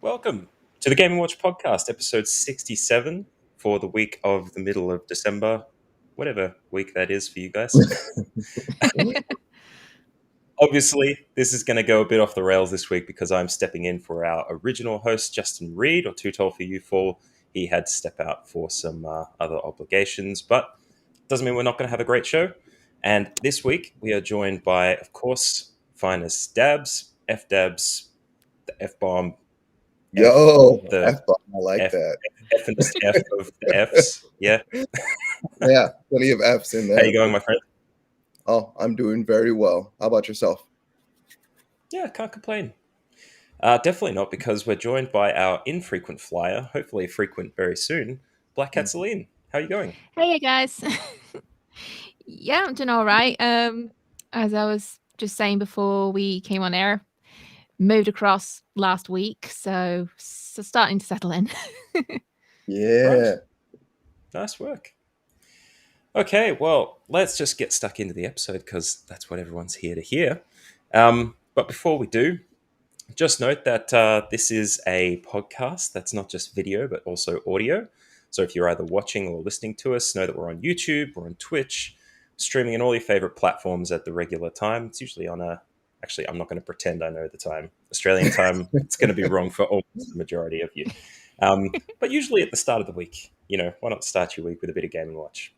Welcome to the Game & Watch podcast, episode 67 for the week of the middle of December, whatever week that is for you guys. Obviously, this is going to go a bit off the rails this week because I'm stepping in for our original host, Justin Reed, or Too Tall for You Fall. He had to step out for some other obligations, but doesn't mean we're not going to have a great show. And this week, we are joined by, of course, finest Dabs, F-Dabs, the F-Bomb, Yo, F-bomb, I like that. F and F of the Fs, yeah. Yeah, plenty of Fs in there. How you going, my friend? Oh, I'm doing very well. How about yourself? Yeah, can't complain. Definitely not, because we're joined by our infrequent flyer, hopefully frequent very soon, Black Cat Celine. How are you going? Hey guys. Yeah, I'm doing all right. As I was just saying before we came on air, moved across last week, so starting to settle in. Yeah. Right. Nice work. Okay, well, let's just get stuck into the episode because that's what everyone's here to hear. But before we do, just note that this is a podcast that's not just video, but also audio. So if you're either watching or listening to us, know that we're on YouTube, we're on Twitch, streaming on all your favorite platforms at the regular time. It's usually on actually, I'm not going to pretend I know the time. Australian time, it's going to be wrong for almost the majority of you. But usually at the start of the week, why not start your week with a bit of Game & Watch?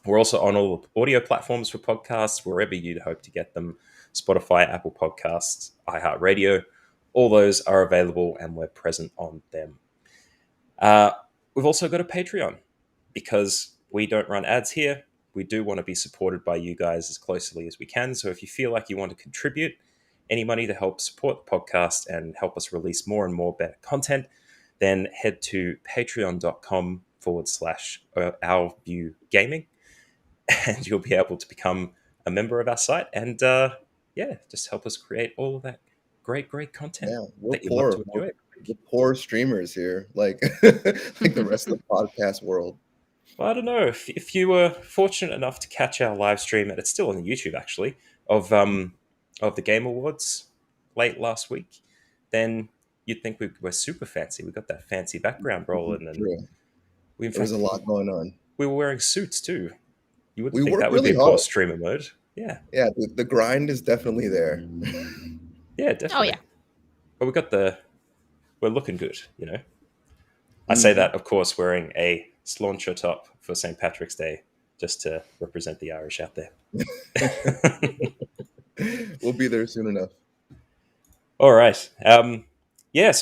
We're also on all audio platforms for podcasts, wherever you'd hope to get them. Spotify, Apple Podcasts, iHeartRadio. All those are available and we're present on them. We've also got a Patreon because we don't run ads here. We do want to be supported by you guys as closely as we can. So if you feel like you want to contribute any money to help support the podcast and help us release more and more better content, then head to patreon.com/OurViewGaming and you'll be able to become a member of our site and just help us create all of that great content that you love to enjoy. We're poor streamers here, like the rest of the podcast world. Well, I don't know. If you were fortunate enough to catch our live stream, and it's still on YouTube actually, of the Game Awards late last week, then you'd think we're super fancy. We got that fancy background rolling, and there's a lot going on. We were wearing suits too. You wouldn't think that would be poor streamer mode. Yeah. Yeah, the grind is definitely there. Yeah, definitely. Oh yeah. But we're looking good, I say that, of course, wearing a slauncher top for St. Patrick's Day, just to represent the Irish out there. We'll be there soon enough. All right. So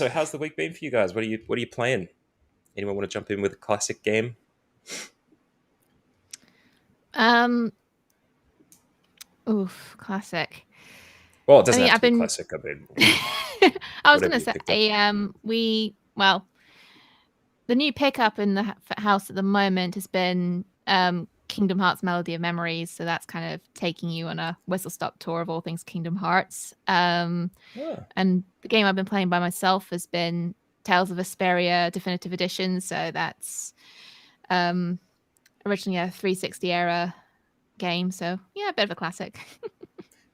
how's the week been for you guys? What are you playing? Anyone want to jump in with a classic game? Classic. Well, it doesn't have to be classic. I mean, I was going to say, the new pickup in the house at the moment has been Kingdom Hearts Melody of Memories. So that's kind of taking you on a whistle-stop tour of all things Kingdom Hearts. And the game I've been playing by myself has been Tales of Vesperia Definitive Edition. So that's originally a 360 era game. So yeah, a bit of a classic.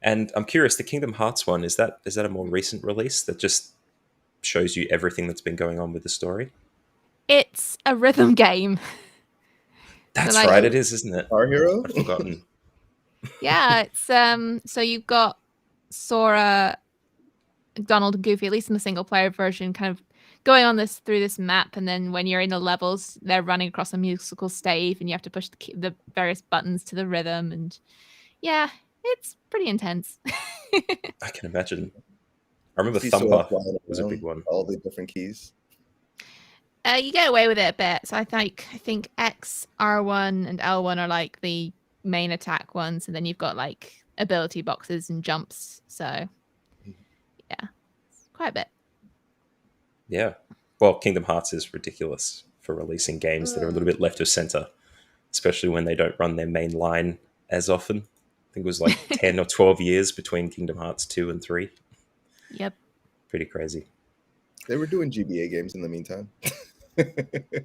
And I'm curious, the Kingdom Hearts one, is that a more recent release that just shows you everything that's been going on with the story? It's a rhythm game. That's right, it is, isn't it? Our Hero? I'd forgotten. Yeah, it's so you've got Sora, Donald, and Goofy, at least in the single player version, kind of going on through this map, and then when you're in the levels, they're running across a musical stave, and you have to push the various buttons to the rhythm, and yeah, it's pretty intense. I can imagine. I remember Thumper was a big one. All the different keys. You get away with it a bit. So I think X, R1, and L1 are like the main attack ones, and then you've got like ability boxes and jumps. So yeah, quite a bit. Yeah. Well, Kingdom Hearts is ridiculous for releasing games that are a little bit left of center, especially when they don't run their main line as often. I think it was like 10 or 12 years between Kingdom Hearts 2 and 3. Yep. Pretty crazy. They were doing GBA games in the meantime.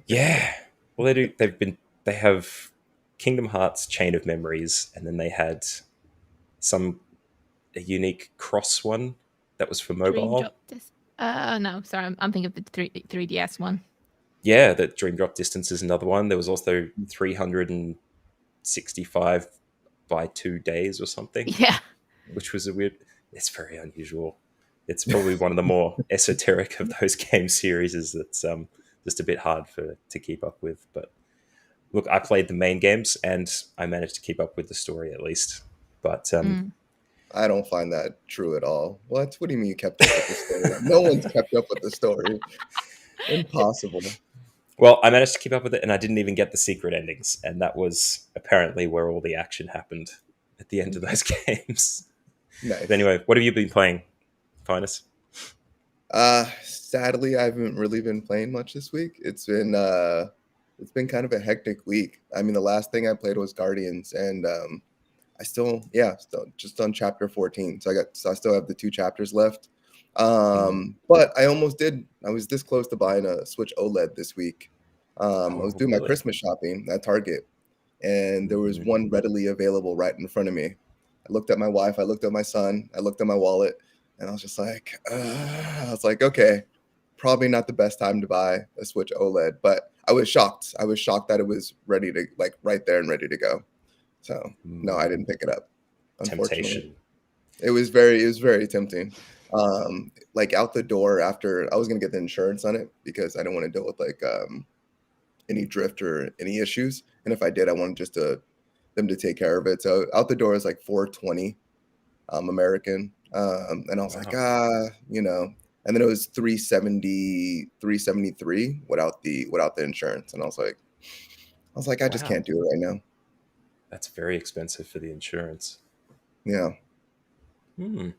Yeah. Well, they do. They have Kingdom Hearts Chain of Memories, and then they had some a unique cross one that was for Dream mobile. Drop this. No, sorry, I'm thinking of the 3DS one. Yeah, that Dream Drop Distance is another one. There was also 365 by 2 days or something, Yeah. which was a weird. It's very unusual. It's probably one of the more esoteric of those game series. That's just a bit hard for to keep up with. But look, I played the main games and I managed to keep up with the story at least. But Mm. I don't find that true at all. What? What do you mean you kept up with the story? No one's kept up with the story. Impossible. well, I managed to keep up with it, and I didn't even get the secret endings, and that was apparently where all the action happened at the end of those games. But Nice. anyway, what have you been playing, Finest? Sadly, I haven't really been playing much this week. It's been kind of a hectic week. I mean, the last thing I played was Guardians, and still just on chapter 14. So I still have the 2 chapters left. Mm. But I almost did. I was this close to buying a Switch OLED this week. I was Oh, doing my really? Christmas shopping at Target, and there was Mm. one readily available right in front of me. I looked at my wife, I looked at my son, I looked at my wallet, and I was just like, okay, probably not the best time to buy a Switch OLED, but I was shocked. I was shocked that it was ready to like right there and ready to go. So no, I Mm. didn't pick it up, unfortunately. Temptation. It was very tempting. Like out the door after I was gonna get the insurance on it because I didn't want to deal with like any drift or any issues. And if I did, I wanted just to them to take care of it. So out the door is like 420 American. And I was like, Wow. and then it was 370, 373 without the insurance. And I just Wow. can't do it right now. That's very expensive for the insurance. Yeah. Hmm.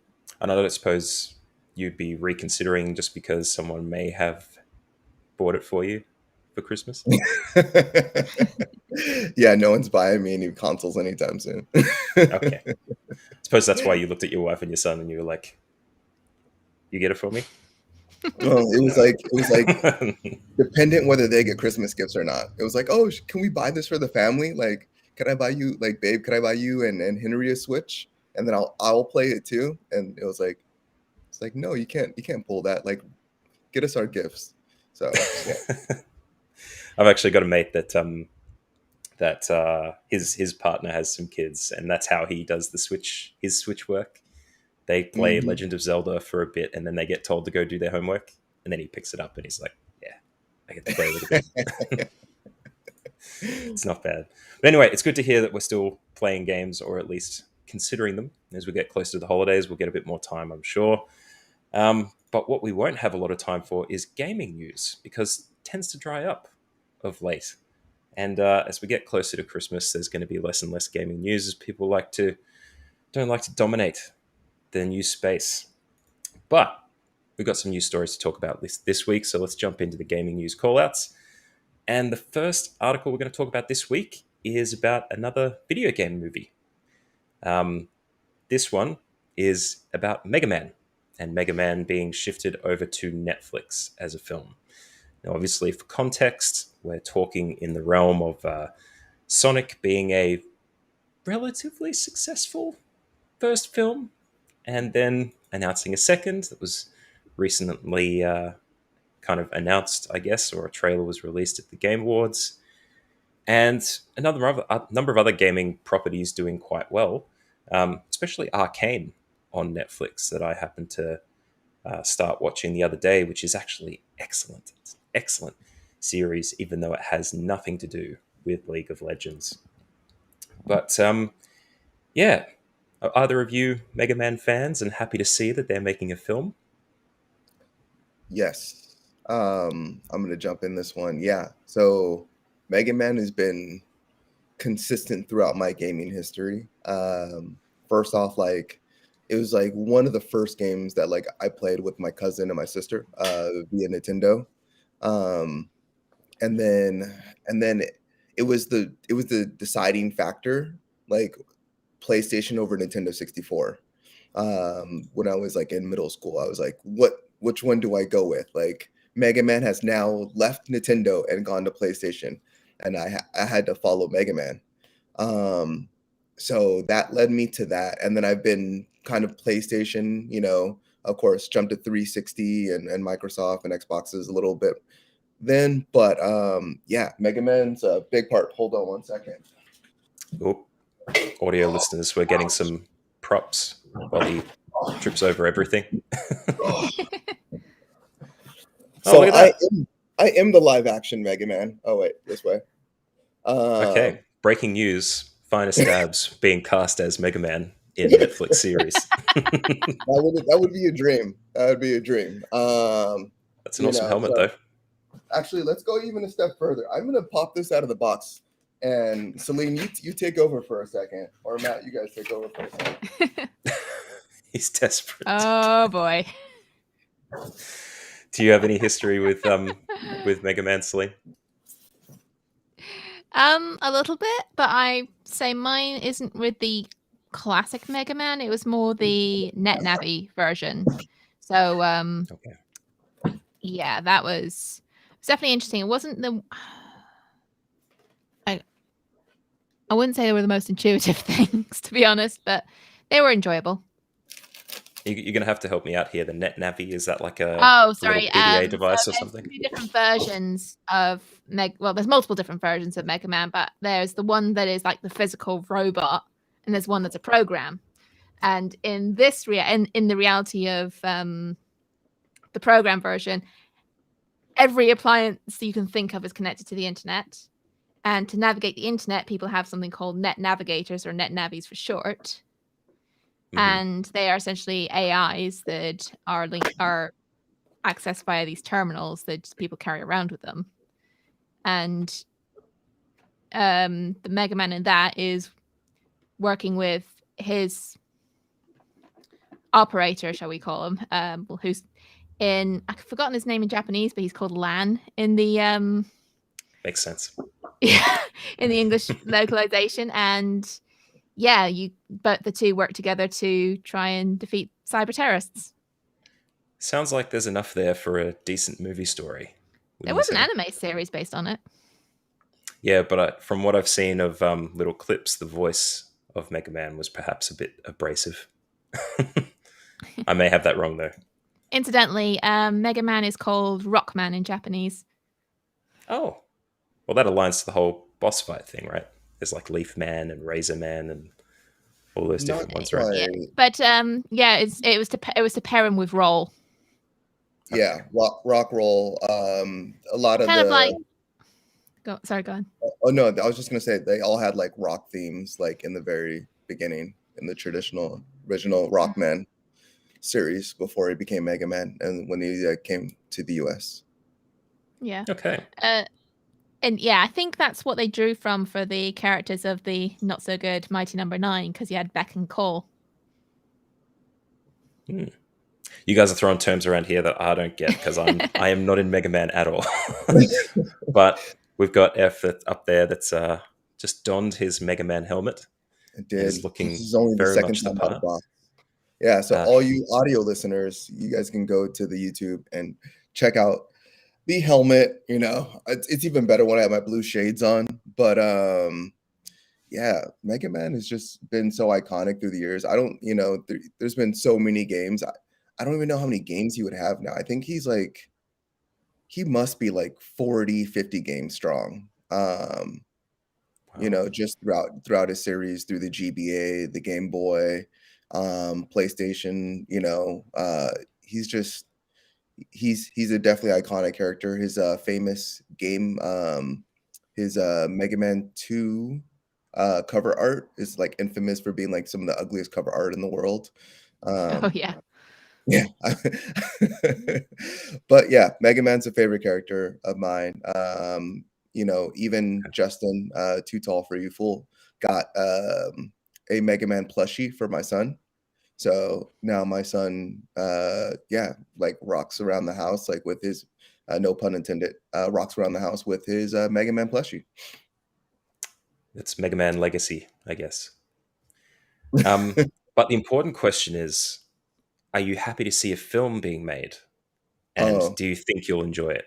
I know that I suppose you'd be reconsidering just because someone may have bought it for you for Christmas. Yeah, no one's buying me any consoles anytime soon. Okay. Suppose that's why you looked at your wife and your son and you were like, "You get it for me?" Well, No. it was like dependent whether they get Christmas gifts or not. It was like, oh, can we buy this for the family? Like, can I buy you, like, babe? Can I buy you and Henry a Switch, and then I'll play it too? And it's like, no, you can't pull that. Like, get us our gifts. So yeah. I've actually got a mate that his partner has some kids, and that's how he does his Switch work. They play Mhm. Legend of Zelda for a bit, and then they get told to go do their homework, and then he picks it up and he's like, "Yeah, I get to play a little bit." It's not bad. But anyway, it's good to hear that we're still playing games, or at least considering them. As we get closer to the holidays, we'll get a bit more time, I'm sure. But what we won't have a lot of time for is gaming news because it tends to dry up of late. And as we get closer to Christmas, there's going to be less and less gaming news as people don't like to dominate the news space. But we've got some news stories to talk about this week, so let's jump into the gaming news callouts. And the first article we're going to talk about this week is about another video game movie. Um, this one is about Mega Man, and Mega Man being shifted over to Netflix as a film. Now, obviously, for context, we're talking in the realm of Sonic being a relatively successful first film, and then announcing a second that was recently kind of announced, I guess, or a trailer was released at the Game Awards, and a number of other gaming properties doing quite well, especially Arcane on Netflix that I happened to start watching the other day, which is actually excellent. It's an excellent series, even though it has nothing to do with League of Legends. But yeah, are either of you Mega Man fans and happy to see that they're making a film? Yes. I'm gonna jump in this one. Yeah. So Mega Man has been consistent throughout my gaming history. First off, like it was like one of the first games that like I played with my cousin and my sister via Nintendo. Um, and then it was the deciding factor, like PlayStation over Nintendo 64. When I was like in middle school, I was like, which one do I go with? Like Mega Man has now left Nintendo and gone to PlayStation, and I had to follow Mega Man. Um, so that led me to that, and then I've been kind of PlayStation, of course, jumped to 360 and Microsoft and Xboxes a little bit then, but yeah, Mega Man's a big part. Hold on one second. Oh, audio listeners, we're getting some props while he trips over everything. Oh, So look at that. I am the live action Mega Man. Oh wait, this way. Okay, Um, breaking news. Finest Stabs being cast as Mega Man in Netflix series. that would be a dream. That would be a dream. That's an awesome helmet, So though. actually, let's go even a step further. I'm gonna pop this out of the box, and Celine, you take over for a second, or Matt, you guys take over for a second. He's desperate. Oh boy. Do you have any history with Mega Man, Celine? A little bit, but I say mine isn't with the classic Mega Man. It was more the NetNavi version. So Okay. yeah, that was definitely interesting. It wasn't the I wouldn't say they were the most intuitive things, to be honest, but they were enjoyable. You're gonna have to help me out here. The NetNavi, is that like a Oh, little sorry. PDA So device or there's something? two different versions of Well, there's multiple different versions of Mega Man, but there's the one that is like the physical robot, and there's one that's a program. And in this in the reality of the program version, every appliance you can think of is connected to the internet. And to navigate the internet, people have something called net navigators, or net navis for short. And they are essentially AIs that are accessed via these terminals that people carry around with them. And the Mega Man in that is working with his operator, shall we call him, who's I've forgotten his name in Japanese, but he's called Lan in the Makes sense. in the English localization. And yeah, but the two work together to try and defeat cyber terrorists. Sounds like there's enough there for a decent movie story. There was an anime series based on it. Yeah, but from what I've seen of little clips, the voice of Mega Man was perhaps a bit abrasive. I may have that wrong, though. Incidentally, Mega Man is called Rockman in Japanese. Oh, well, that aligns to the whole boss fight thing, right? There's like Leaf Man and Razor Man and all those different ones, right? Yeah. But yeah, it was to pair him with Roll. Yeah, rock roll. A lot of kind the of like. Go on. Oh no, I was just gonna say they all had like rock themes, like in the very beginning in the traditional original Rockman series before he became Mega Man, and when he came to the US. Yeah. Okay. And yeah, I think that's what they drew from for the characters of the not so good Mighty Number 9, because you had Beck and Cole. You guys are throwing terms around here that I don't get because I am not in Mega Man at all. But we've got F up there that's just donned his Mega Man helmet. It did. Is looking this is only the very second much the time out part. of box. Yeah, so all you audio listeners, you guys can go to the YouTube and check out the helmet. It's even better when I have my blue shades on. But yeah, Mega Man has just been so iconic through the years. I don't, there's been so many games. I don't even know how many games he would have now. I think he must be like 40, 50 games strong. Wow. Just throughout his series, through the GBA, the Game Boy, PlayStation, he's a definitely iconic character. His famous game, his Mega Man 2 cover art is like infamous for being like some of the ugliest cover art in the world. Oh yeah. Yeah. But yeah, Mega Man's a favorite character of mine. Even Justin, Too Tall for You Fool, got a Mega Man plushie for my son. So now my son, yeah, like rocks around the house, like with his, no pun intended, rocks around the house with his Mega Man plushie. It's Mega Man Legacy, I guess. Um, but the important question is, are you happy to see a film being made? And Oh, do you think you'll enjoy it?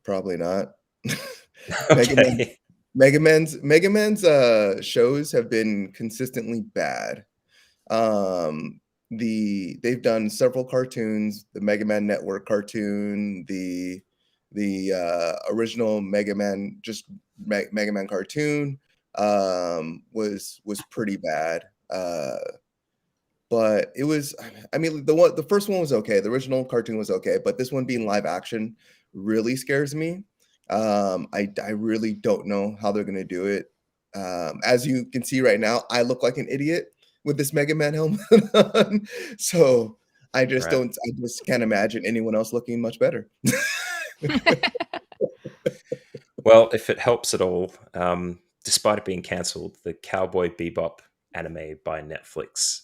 probably not. Mega Man, Okay. Mega Man's shows have been consistently bad. They've done several cartoons, the Mega Man Network cartoon, the original Mega Man, just Mega Man cartoon, was pretty bad. But it was, I mean, the first one was okay. The original cartoon was okay, but this one being live action really scares me. I really don't know how they're gonna do it. As you can see right now, I look like an idiot with this Mega Man helmet on. So Right. I just can't imagine anyone else looking much better. Well, if it helps at all, despite it being cancelled, the Cowboy Bebop anime by Netflix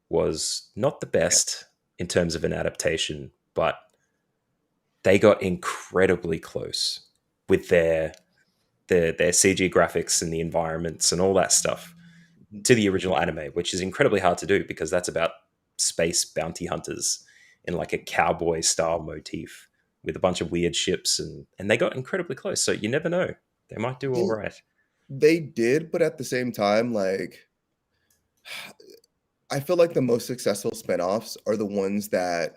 was not the best in terms of an adaptation, but they got incredibly close with their CG graphics and the environments and all that stuff to the original anime, which is incredibly hard to do because that's about space bounty hunters in like a cowboy style motif with a bunch of weird ships, and they got incredibly close. So you never know. They might do all They right. they did, but at the same time, like I feel like the most successful spinoffs are the ones that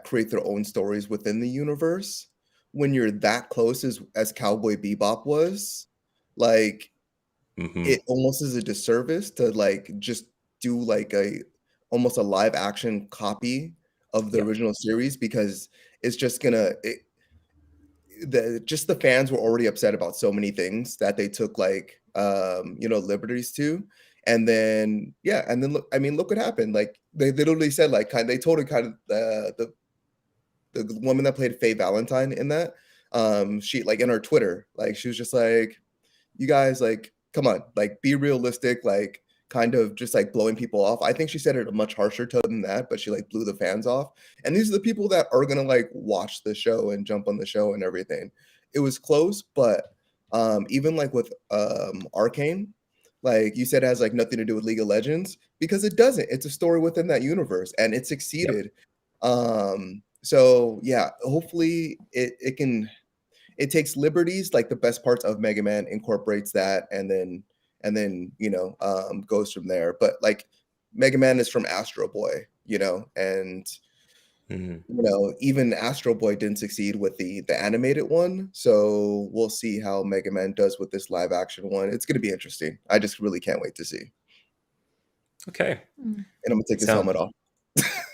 create their own stories within the universe. When you're that close as Cowboy Bebop was, like Hmm. it almost is a disservice to like just do like a almost a live action copy of the Yep. original series because it's just gonna the fans were already upset about so many things that they took like liberties to. And then yeah, and then look, I mean, look what happened. Like they literally said like they told it kind of the woman that played Faye Valentine in that, she like in her Twitter, like she was just like, "You guys, like, come on, like, be realistic." Like, kind of just like blowing people off. I think she said it a much harsher tone than that, but she like blew the fans off. And these are the people that are gonna like watch the show and jump on the show and everything. It was close, but even like with Arcane, like you said, it has like nothing to do with League of Legends because it doesn't. It's a story within that universe, and it Yep. succeeded. So yeah, hopefully it takes liberties, like the best parts of Mega Man, incorporates that, and then goes from there. But like Mega Man is from Astro Boy, and Hmm. even Astro Boy didn't succeed with the animated one. So we'll see how Mega Man does with this live action one. It's gonna be interesting. I just really can't wait to see. Okay. Mm. And I'm gonna take this Sound. helmet off.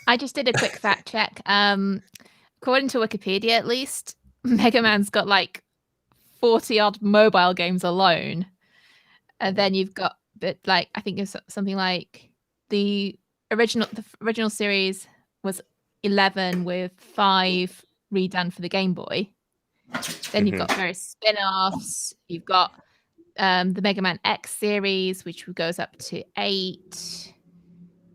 I just did a quick fact check. According to Wikipedia, at least, Mega Man's got like 40 odd mobile games alone. And then you've got, but like, I think it's something like the original series was 11 with 5 redone for the Game Boy. Then you've Hmm. got various spin-offs. You've got the Mega Man X series, which goes up to 8.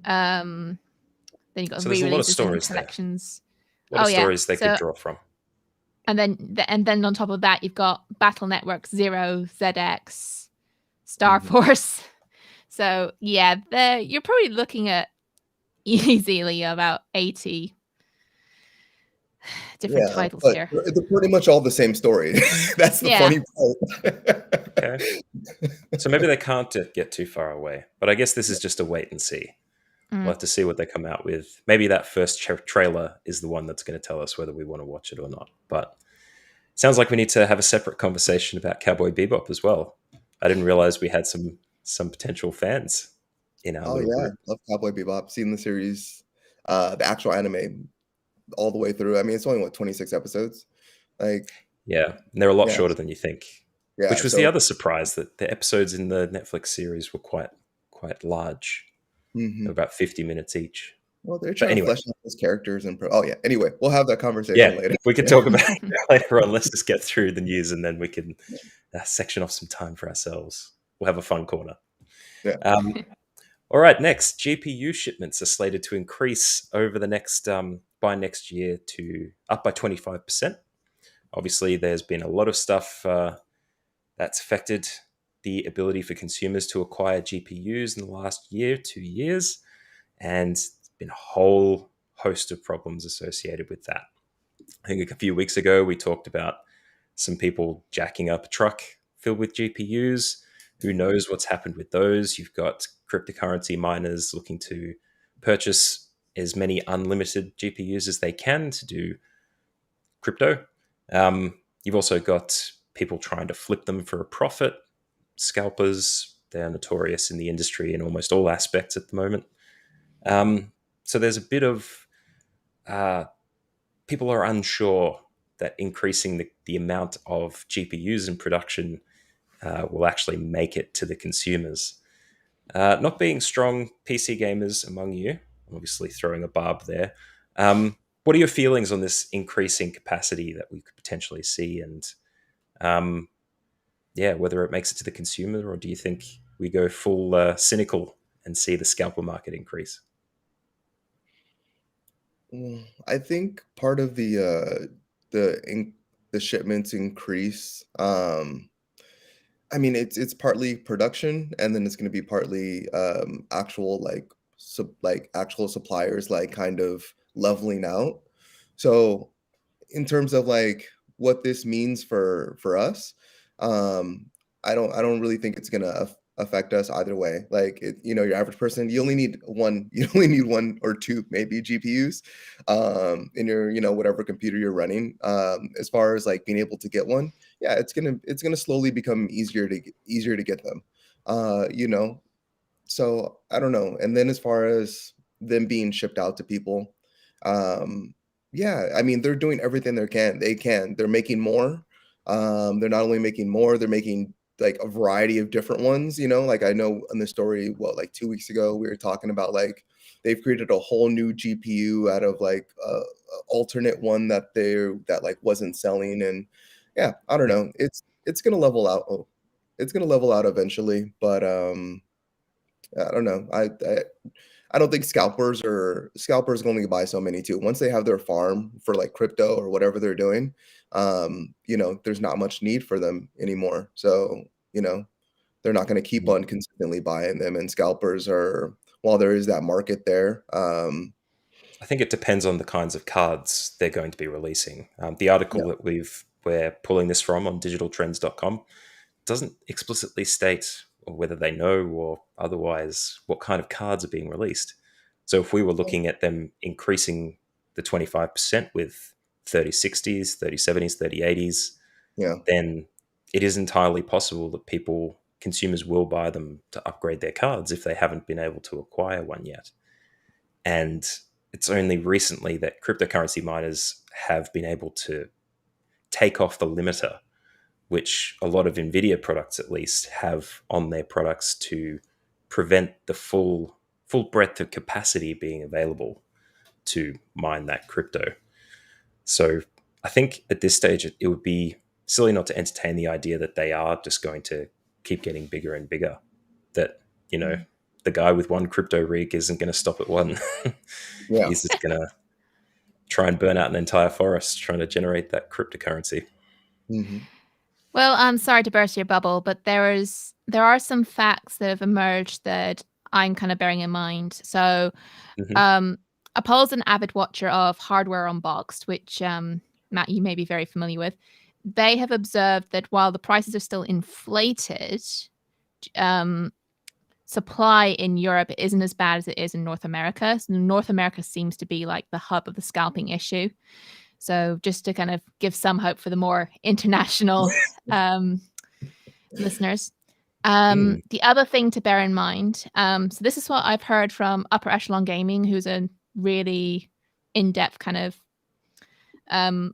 Then you've got So there's a lot of re-releases and stories there. collections. A lot Oh of yeah. stories they could So draw from. and then on top of that, you've got Battle Network Zero, ZX, Star Mhm. Force. So yeah, you're probably looking at easily about 80 different Yeah, titles but here. they're pretty much all the same story. That's the Yeah. funny part. Okay. So maybe they can't get too far away. But I guess this is just a wait and see. We'll Mm. have to see what they come out with. Maybe that first trailer is the one that's going to tell us whether we want to watch it or not. But sounds like we need to have a separate conversation about Cowboy Bebop as well. I didn't realize we had some potential fans in our Oh little yeah, group. love Cowboy Bebop. Seen the series, the actual anime all the way through. I mean, it's only what 26 episodes. Like, Yeah, and they're a lot yeah, shorter than you think. yeah. Which was the So, other surprise that the episodes in the Netflix series were quite large. They mhm. were about 50 minutes each. Well, they're But trying to anyway, flesh out those characters and oh yeah. Anyway, we'll have that yeah, conversation later. we could Yeah. talk about it later on. Let's just get through the news, and then we can section off some time for ourselves. We'll have a fun corner. Yeah. All right, next, GPU shipments are slated to increase over the next by next year to up by 25%. Obviously, there's been a lot of stuff that's affected the ability for consumers to acquire GPUs in the last year, 2 years, and there's been a whole host of problems associated with that. I think a few weeks ago we talked about some people jacking up a truck filled with GPUs. Who knows what's happened with those? You've got cryptocurrency miners looking to purchase as many unlimited GPUs as they can to do crypto. You've also got people trying to flip them for a profit. Scalpers, they're notorious in the industry in almost all aspects at the moment. So there's a bit of people are unsure that increasing the amount of GPUs in production will actually make it to the consumers. Not being strong PC gamers among you, obviously throwing a barb there. What are your feelings on this increasing capacity that we could potentially see, and whether it makes it to the consumer, or do you think we go full cynical and see the scalper market increase? I think part of the shipments increase. I mean, it's partly production, and then it's going to be partly actual actual suppliers like kind of leveling out. So in terms of like what this means for us, um, I don't really think it's gonna affect us either way. Like your average person, you only need one, you only need one or two maybe GPUs, in your whatever computer you're running. As far as like being able to get one, yeah, it's gonna slowly become easier to get them. You know, so I don't know. And then as far as them being shipped out to people, um, yeah, I mean they're doing everything they can. They're making more. They're not only making more, they're making like a variety of different ones. Like I know in the story, like 2 weeks ago, we were talking about like they've created a whole new GPU out of like a alternate one that like wasn't selling, and yeah, I don't know. It's gonna level out. Oh, it's gonna level out eventually, but I don't know. I don't think scalpers can only buy so many too. Once they have their farm for like crypto or whatever they're doing, there's not much need for them anymore. So, they're not going to keep on consistently buying them. And scalpers are, while there is that market there, I think it depends on the kinds of cards they're going to be releasing. The article yeah, that we're pulling this from on digitaltrends.com doesn't explicitly state or whether they know or otherwise what kind of cards are being released. So if we were looking at them increasing the 25% with 3060s, 3070s, 3080s, yeah, then it is entirely possible that consumers will buy them to upgrade their cards if they haven't been able to acquire one yet. And it's only recently that cryptocurrency miners have been able to take off the limiter, which a lot of NVIDIA products at least have on their products to prevent the full breadth of capacity being available to mine that crypto. So I think at this stage it would be silly not to entertain the idea that they are just going to keep getting bigger and bigger. That, the guy with one crypto rig isn't going to stop at one. yeah. He's just going to try and burn out an entire forest trying to generate that cryptocurrency. Hmm. Well, I'm sorry to burst your bubble, but there are some facts that have emerged that I'm kind of bearing in mind. So, Hmm. um, Apollo's an avid watcher of Hardware Unboxed, which Matt, you may be very familiar with. They have observed that while the prices are still inflated, um, supply in Europe isn't as bad as it is in North America. So North America seems to be like the hub of the scalping issue. So just to kind of give some hope for the more international listeners. The other thing to bear in mind, so this is what I've heard from Upper Echelon Gaming, who's a really in-depth kind of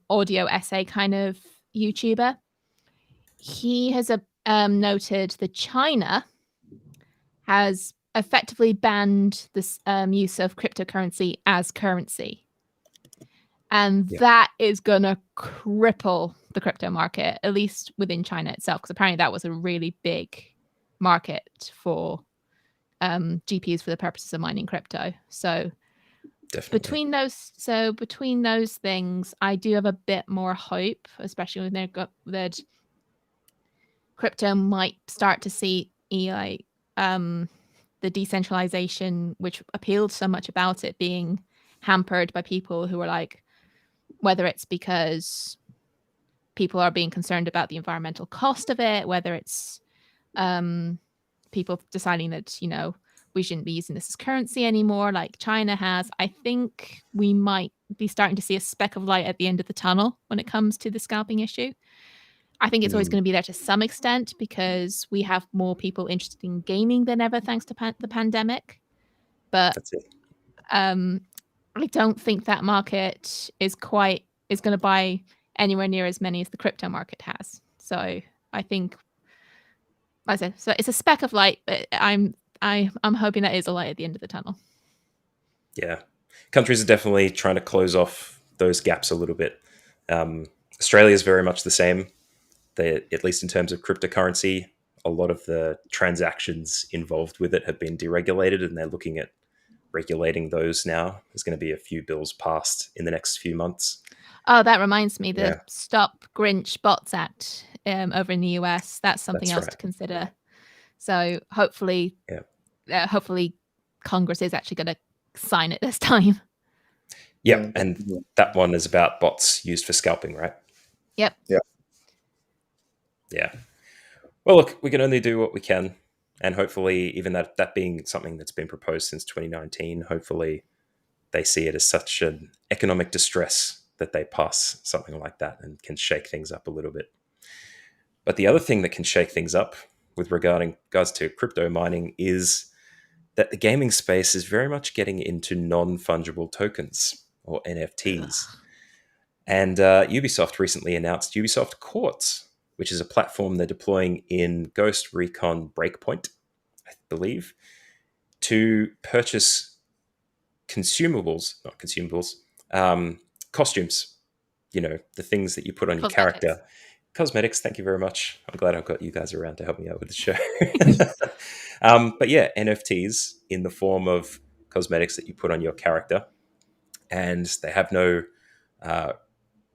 audio essay kind of YouTuber. He has noted that China has effectively banned this use of cryptocurrency as currency. And that is going to cripple the crypto market, at least within China itself, because apparently that was a really big market for GPUs for the purposes of mining crypto. So Definitely. between those things, I do have a bit more hope, especially when that crypto might start to see like the decentralization, which appealed so much about it, being hampered by people who are like, whether it's because people are being concerned about the environmental cost of it, whether it's people deciding that, we shouldn't be using this as currency anymore, like China has. I think we might be starting to see a speck of light at the end of the tunnel when it comes to the scalping issue. I think it's always going to be there to some extent because we have more people interested in gaming than ever thanks to the pandemic. But That's it. I don't think that market is going to buy anywhere near as many as the crypto market has. So I think, like I said, so it's a speck of light, but I'm hoping that is a light at the end of the tunnel. Yeah, countries are definitely trying to close off those gaps a little bit. Australia is very much the same. At least in terms of cryptocurrency, a lot of the transactions involved with it have been deregulated, and they're looking at regulating those now. There's going to be a few bills passed in the next few months. Oh, that reminds me, the Stop Grinch Bots Act over in the US. That's something else to consider. So hopefully, hopefully Congress is actually going to sign it this time. Yeah, and that one is about bots used for scalping, right? Yep. Yeah. Yeah. Well, look, we can only do what we can. And hopefully, even that being something that's been proposed since 2019, hopefully they see it as such an economic distress that they pass something like that and can shake things up a little bit. But the other thing that can shake things up with regards to crypto mining is that the gaming space is very much getting into non-fungible tokens or NFTs. Ugh. And Ubisoft recently announced Ubisoft Quartz, which is a platform they're deploying in Ghost Recon Breakpoint, I believe, to purchase costumes, the things that you put on your character. Cosmetics, thank you very much. I'm glad I've got you guys around to help me out with the show. But yeah, NFTs in the form of cosmetics that you put on your character. And they have no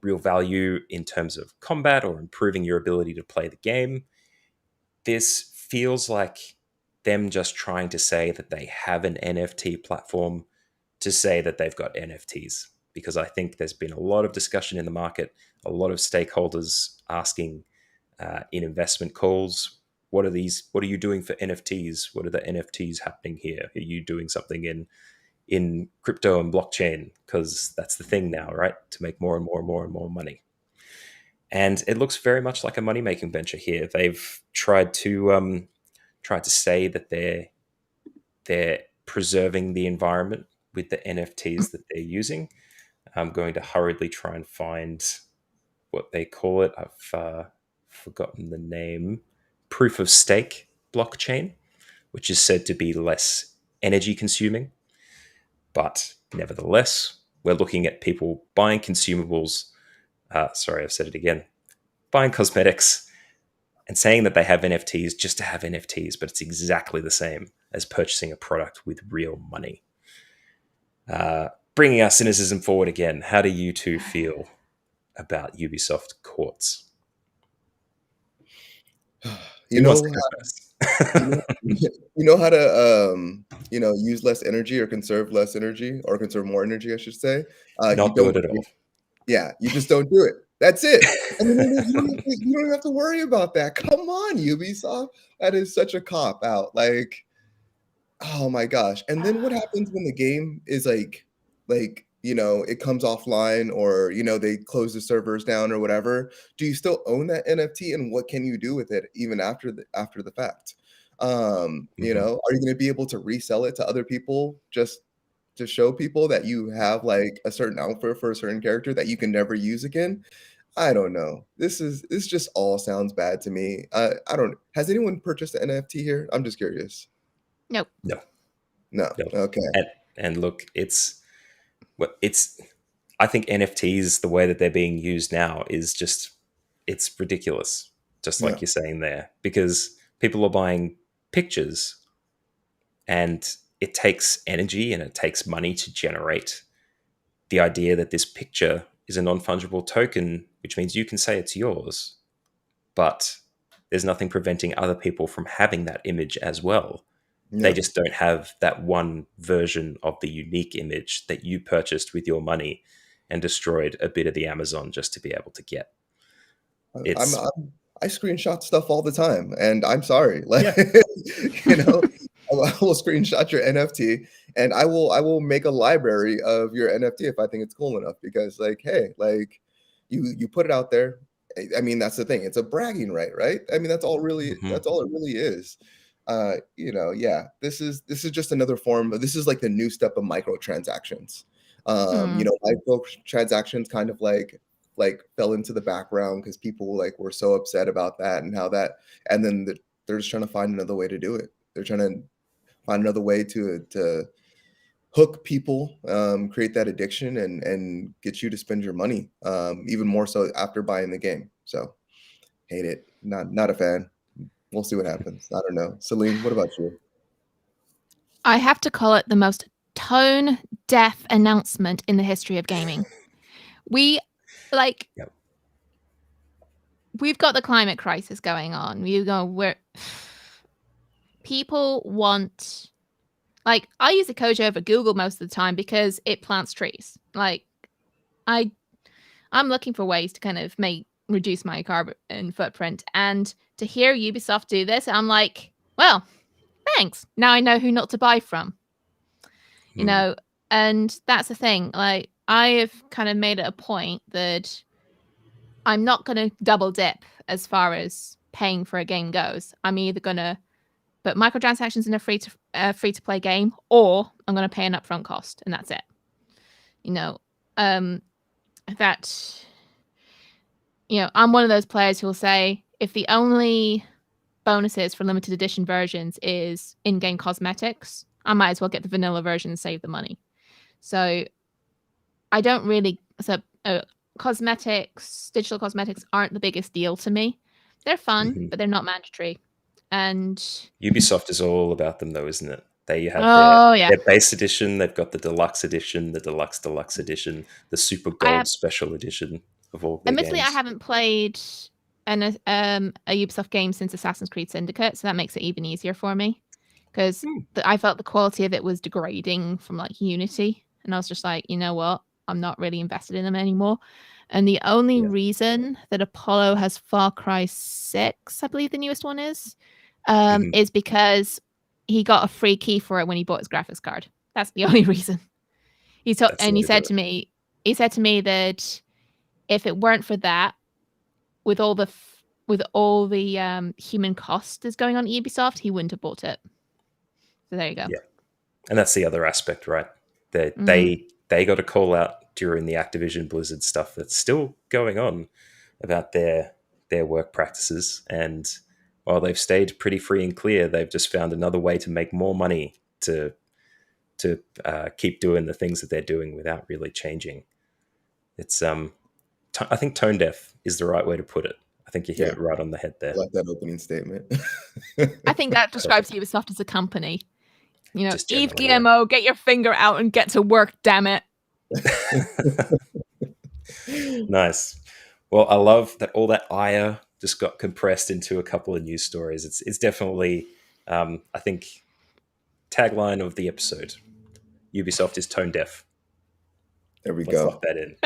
real value in terms of combat or improving your ability to play the game. This feels like them just trying to say that they have an NFT platform to say that they've got NFTs, because I think there's been a lot of discussion in the market, a lot of stakeholders asking in investment calls, what are you doing for NFTs? What are the NFTs happening here? Are you doing something in crypto and blockchain? Because that's the thing now, right? To make more and more and more and more money. And it looks very much like a money-making venture here. They've tried to say that they're preserving the environment with the NFTs that they're using. I'm going to hurriedly try and find what they call it. I've forgotten the name. Proof of stake blockchain, which is said to be less energy consuming. But nevertheless, we're looking at people buying consumables. Sorry, I've said it again. Buying cosmetics and saying that they have NFTs just to have NFTs, but it's exactly the same as purchasing a product with real money. Bringing our cynicism forward again, how do you two feel about Ubisoft Quartz? You know, you know how to use less energy or conserve less energy or conserve more energy, I should say. Not do it at all. Yeah, you just don't do it. That's it. I mean, you don't have to worry about that. Come on, Ubisoft. That is such a cop out. Like, oh my gosh. And then what happens when the game is it comes offline or, they close the servers down or whatever? Do you still own that NFT and what can you do with it even after the fact? Are you going to be able to resell it to other people just to show people that you have like a certain outfit for a certain character that you can never use again? I don't know. This just all sounds bad to me. Has anyone purchased an NFT here? I'm just curious. Nope. No, No. no. Okay. And look, it's. I think NFTs, the way that they're being used now, is just it's ridiculous. Just Yeah. like you're saying there, because people are buying pictures, and it takes energy and it takes money to generate the idea that this picture is a non-fungible token, which means you can say it's yours, but there's nothing preventing other people from having that image as well. They Yeah. just don't have that one version of the unique image that you purchased with your money and destroyed a bit of the Amazon just to be able to get. I'm, It's I'm I screenshot stuff all the time, and I'm sorry, like yeah, you know, I will screenshot your NFT, and I will make a library of your NFT if I think it's cool enough. Because like, hey, like you put it out there. I mean, that's the thing. It's a bragging right, right? I mean, mhm, that's all it really is. Yeah, this is just another form. This is like the new step of microtransactions. Mm. Microtransactions kind of like fell into the background because people like were so upset about that and how that, and then they're just trying to find another way to do it. They're trying to find another way to hook people, create that addiction, and get you to spend your money, even more so after buying the game. So hate it. Not a fan. We'll see what happens. I don't know. Celine, what about you? I have to call it the most tone deaf announcement in the history of gaming. We like yep, we've got the climate crisis going on. Where people want like I use Ecosia over Google most of the time because it plants trees. Like I I'm looking for ways to kind of reduce my carbon footprint, and to hear Ubisoft do this, I'm like, well, thanks. Now I know who not to buy from. You mm, know, and that's the thing. Like I have kind of made it a point that I'm not going to double dip as far as paying for a game goes. I'm either going to put microtransactions in a free to play game, or I'm going to pay an upfront cost, and that's it. You know, um, that I'm one of those players who will say if the only bonuses for limited edition versions is in-game cosmetics, I might as well get the vanilla version and save the money. So I don't really digital cosmetics aren't the biggest deal to me. They're fun, mhm. but they're not mandatory. And Ubisoft is all about them, though, isn't it? They have oh yeah, their base edition. They've got the deluxe edition, the deluxe edition, the super I gold have special edition of all their admittedly I games. haven't played a Ubisoft game since Assassin's Creed Syndicate, so that makes it even easier for me because Hmm. I felt the quality of it was degrading from like Unity, and I was just like, you know what, I'm not really invested in them anymore. And the only Yeah. reason that Apollo has Far Cry 6, I believe the newest one Mhm. is because he got a free key for it when he bought his graphics card. That's the only reason. That's the way He to do said it. to me, that if it weren't for that, with all the human cost that's going on at Ubisoft, he wouldn't have bought it. So there you go. Yeah. And that's the other aspect, right? They Mm. they they got a call out during the Activision Blizzard stuff that's still going on about their work practices, and while they've stayed pretty free and clear, they've just found another way to make more money to keep doing the things that they're doing without really changing. It's I think tone deaf is the right way to put it. I think you hit Yeah, it right on the head I there. like that opening statement. I think that describes Perfect. Ubisoft as a company. Just Eve generally, yeah. Guillermo, get your finger out and get to work, damn it. Nice. Well, I love that all that ire just got compressed into a couple of news stories. It's definitely, I think, tagline of the episode: Ubisoft is tone deaf. There we Let's go. lock that in.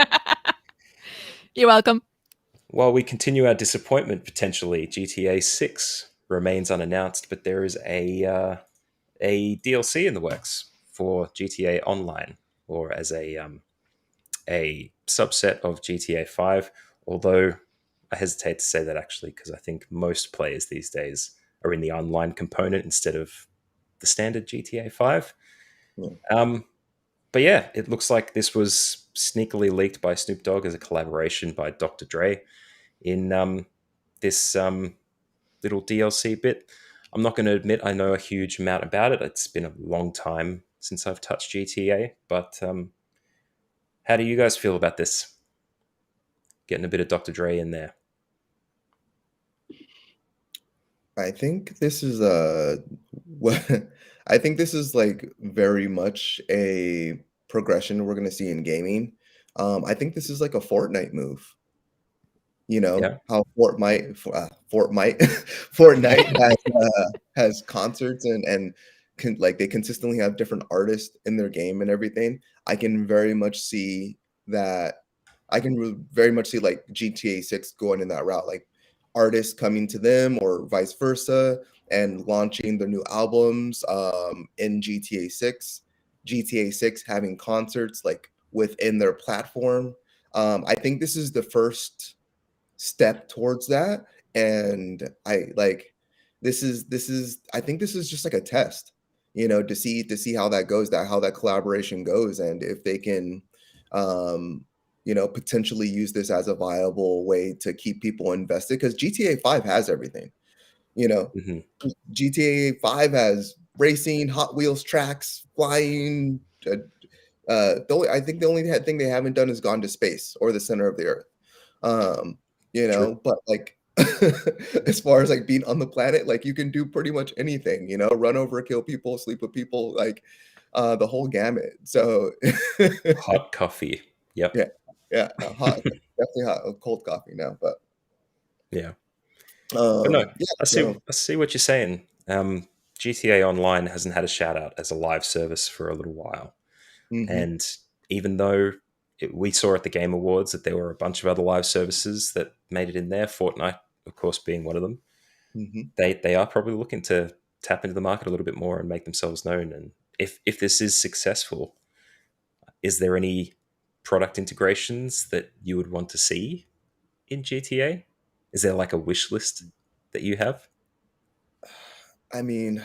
You're welcome. While we continue our disappointment, potentially GTA 6 remains unannounced, but there is a DLC in the works for GTA Online, or as a subset of GTA 5. Although I hesitate to say that actually, because I think most players these days are in the online component instead of the standard GTA 5. Yeah. Um, but yeah, it looks like this was sneakily leaked by Snoop Dogg as a collaboration by Dr. Dre in this little DLC bit. I'm not going to admit I know a huge amount about it. It's been a long time since I've touched GTA, but how do you guys feel about this? Getting a bit of Dr. Dre in there. I think this is what I think this is like very much a progression we're going to see in gaming. I think this is like a Fortnite move. You know Yeah. how Fortnite Fortnite has concerts and like they consistently have different artists in their game and everything. I can very much see that. I can very much see like GTA 6 going in that route, like artists coming to them or vice versa and launching their new albums in GTA 6. GTA 6 having concerts like within their platform. I think this is the first step towards that, and I like this is I think this is just like a test, to see how that goes, that how that collaboration goes, and if they can potentially use this as a viable way to keep people invested, because GTA 5 has everything. you know Hmm. GTA 5 has racing, Hot Wheels tracks, flying. I think the only thing they haven't done is gone to space or the center of the earth. Um, True. but like as far as like being on the planet, like you can do pretty much anything, run over, kill people, sleep with people, like the whole gamut. So Hot coffee. Yep. yeah, yeah, no, hot, definitely hot, cold coffee now, but Yeah. But no, yeah, I see. so I see what you're saying. GTA Online hasn't had a shout out as a live service for a little while, hmm and even though we saw at the Game Awards that there were a bunch of other live services that made it in there, Fortnite, of course, being one of them, hmm they are probably looking to tap into the market a little bit more and make themselves known. And if this is successful, is there any product integrations that you would want to see in GTA? Is there like a wish list that you have? I mean,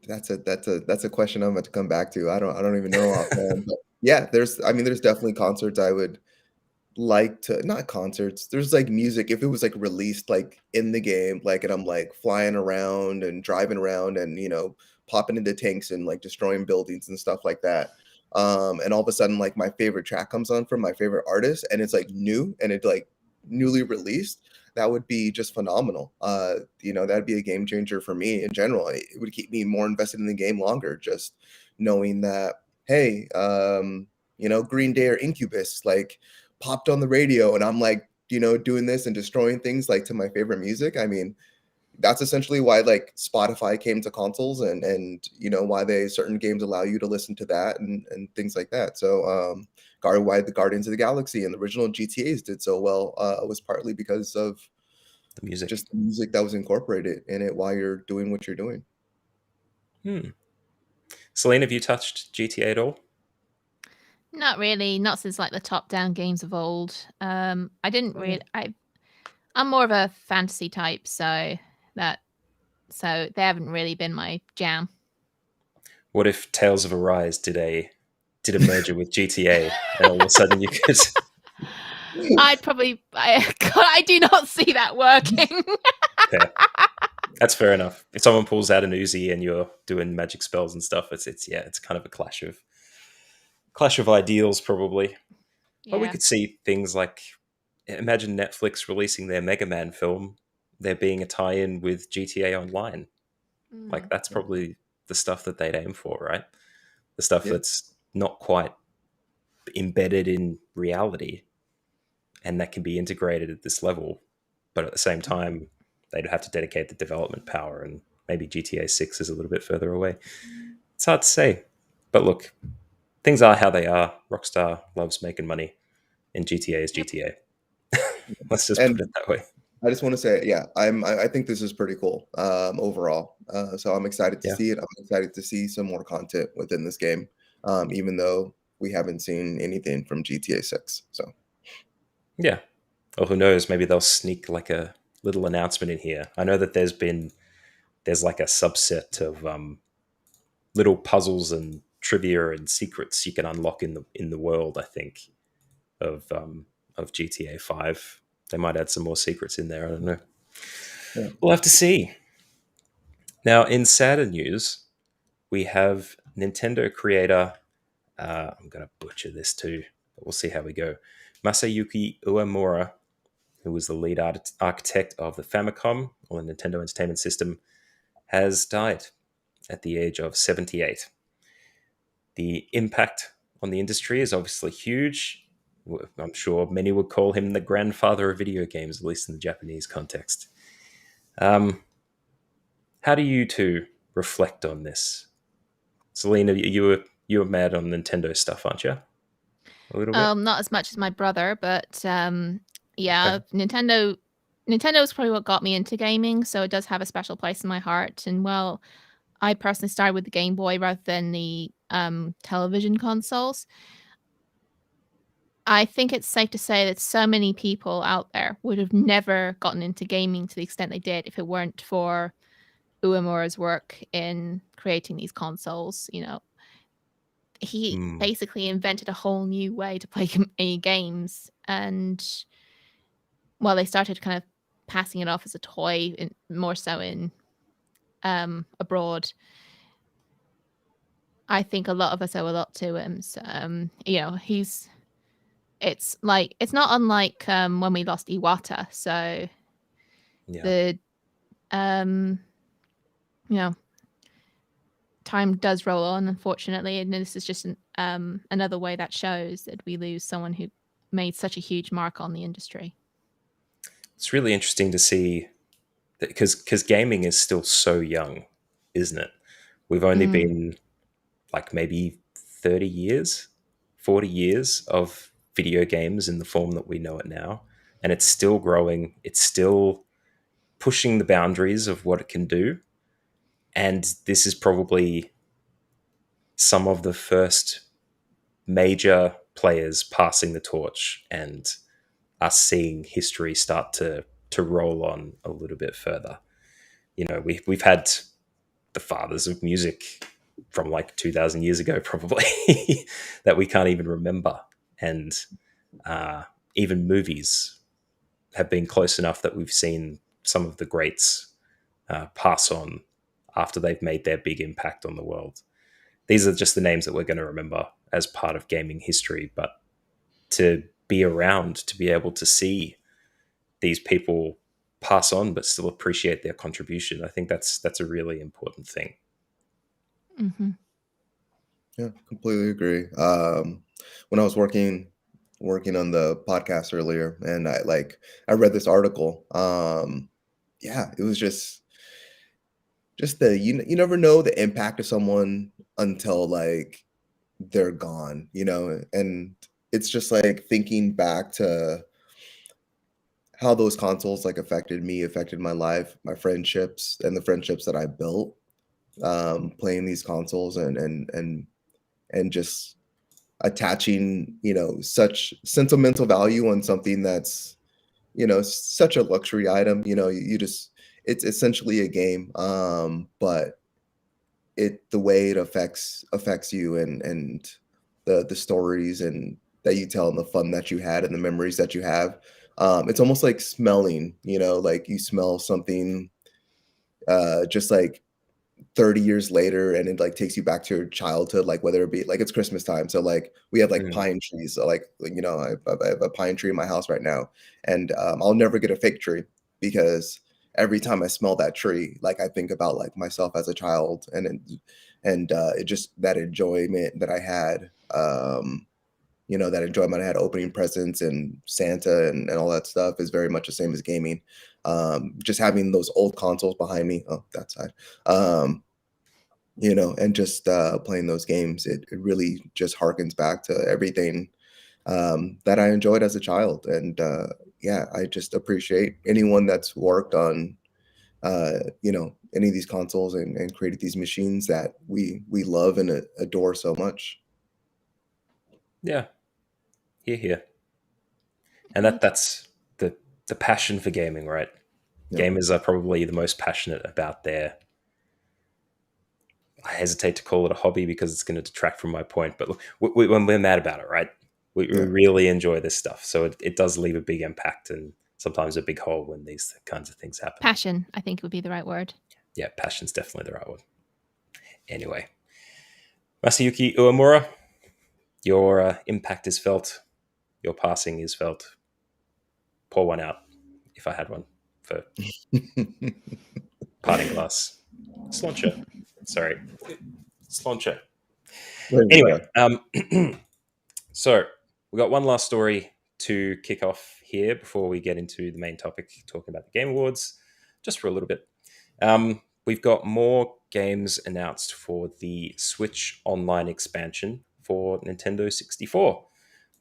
that's a question I'm going to come back to. I don't even know offhand, but yeah, there's definitely concerts I would like to, not concerts, there's like music if it was like released like in the game, like, and I'm like flying around and driving around and popping into tanks and like destroying buildings and stuff like that. And all of a sudden like my favorite track comes on from my favorite artist and it's like new and it like newly released. That would be just phenomenal. That'd be a game changer for me in general. It would keep me more invested in the game longer, just knowing that, hey, Green Day or Incubus like popped on the radio and I'm like, doing this and destroying things like to my favorite music. I mean, that's essentially why like Spotify came to consoles and why they certain games allow you to listen to that and things like that. So why the Guardians of the Galaxy and the original GTAs did so well was partly because of The music. just the music that was incorporated in it while you're doing what you're doing. Hmm. Celine, have you touched GTA at all? Not really, not since like the top-down games of old. I didn't Oh, yeah. really. I'm more of a fantasy type, so they haven't really been my jam. What if Tales of Arise did a merger with GTA, and all of a sudden you could? I'd probably. God, I do not see that working. Yeah, that's fair enough. If someone pulls out an Uzi and you're doing magic spells and stuff, it's kind of a clash of ideals probably. But we Yeah. could see things like, imagine Netflix releasing their Mega Man film, there being a tie-in with GTA Online. Like Mm. that's probably the stuff that they'd aim for, right? The stuff Yeah. that's not quite embedded in reality and that can be integrated at this level, but at the same time they'd have to dedicate the development power, and maybe GTA 6 is a little bit further away. It's hard to say, but look, things are how they are. Rockstar loves making money, and GTA is Yep. GTA. Let's just put And it that way. I just want to say, yeah, I think this is pretty cool overall. So I'm excited to Yeah. see it. I'm excited to see some more content within this game, even though we haven't seen anything from GTA 6. So Yeah. Or who knows, maybe they'll sneak like a little announcement in here. I know that there's like a subset of little puzzles and trivia and secrets you can unlock in the world, I think, of GTA 5. They might add some more secrets in there. I don't know. yeah. We'll have to see. Now, in sadder news, we have Nintendo creator. I'm going to butcher this too, but we'll see how we go. Masayuki Uemura, who was the lead architect of the Famicom or the Nintendo Entertainment System, has died at the age of 78. The impact on the industry is obviously huge. I'm sure many would call him the grandfather of video games, at least in the Japanese context. Um, how do you two reflect on this? Selena, you were mad on Nintendo stuff, aren't you? A little bit. Not as much as my brother, but Okay. yeah, Nintendo is probably what got me into gaming, so it does have a special place in my heart. And well, I personally started with the Game Boy rather than the television consoles. I think it's safe to say that so many people out there would have never gotten into gaming to the extent they did if it weren't for Uemura's work in creating these consoles. You know, he Mm, basically invented a whole new way to play games, and well, they started kind of passing it off as a toy, more so in abroad. I think a lot of us owe a lot to him. So, you know, it's like it's not unlike when we lost Iwata. So yeah. the you know, time does roll on, unfortunately, and this is just another way that shows that we lose someone who made such a huge mark on the industry. It's really interesting to see that because gaming is still so young, isn't it? We've only Mm. been like maybe 30 years, 40 years of video games in the form that we know it now. And it's still growing. It's still pushing the boundaries of what it can do. And this is probably some of the first major players passing the torch and us seeing history start to roll on a little bit further. You know, we've had the fathers of music from like 2000 years ago probably that we can't even remember, and uh, even movies have been close enough that we've seen some of the greats pass on after they've made their big impact on the world. These are just the names that we're going to remember as part of gaming history, but to be around to be able to see these people pass on but still appreciate their contribution, I think that's a really important thing. Mm-hmm. Yeah, completely agree. When I was working on the podcast earlier, and I read this article. Yeah, it was just you never know the impact of someone until like they're gone, and it's just like thinking back to how those consoles like affected me, affected my life, my friendships, and the friendships that I built playing these consoles and just attaching, such sentimental value on something that's, such a luxury item. You just it's essentially a game, but the way it affects you and the stories and that you tell and the fun that you had and the memories that you have. It's almost like smelling, like you smell something just like 30 years later, and it like takes you back to your childhood, like whether it be like it's Christmas time, so like we have like Mm. pine trees, so like I have a pine tree in my house right now, and I'll never get a fig tree because every time I smell that tree, like I think about like myself as a child, and it just that enjoyment that I had, that enjoyment I had opening presents and Santa and all that stuff is very much the same as gaming. Just having those old consoles behind me, oh, that side. And just playing those games, it really just harkens back to everything that I enjoyed as a child. And yeah, I just appreciate anyone that's worked on, any of these consoles and created these machines that we love and adore so much. Yeah, here. And Agreed. that's the passion for gaming, right? Yeah, Gamers are probably the most passionate about their, I hesitate to call it a hobby because it's going to detract from my point, but look, when we're mad about it, right? We yeah, really enjoy this stuff. So it does leave a big impact and sometimes a big hole when these kinds of things happen. Passion, I think would be the right word. Yeah, passion's definitely the right one. Anyway, Masayuki Uemura, your impact is felt. Your passing is felt. Pour one out, if I had one, for parting glass. Slauncher. Sorry. Slauncher. There you Anyway, go. so we got one last story to kick off here before we get into the main topic, talking about the Game Awards, just for a little bit. We've got more games announced for the Switch Online expansion for Nintendo 64.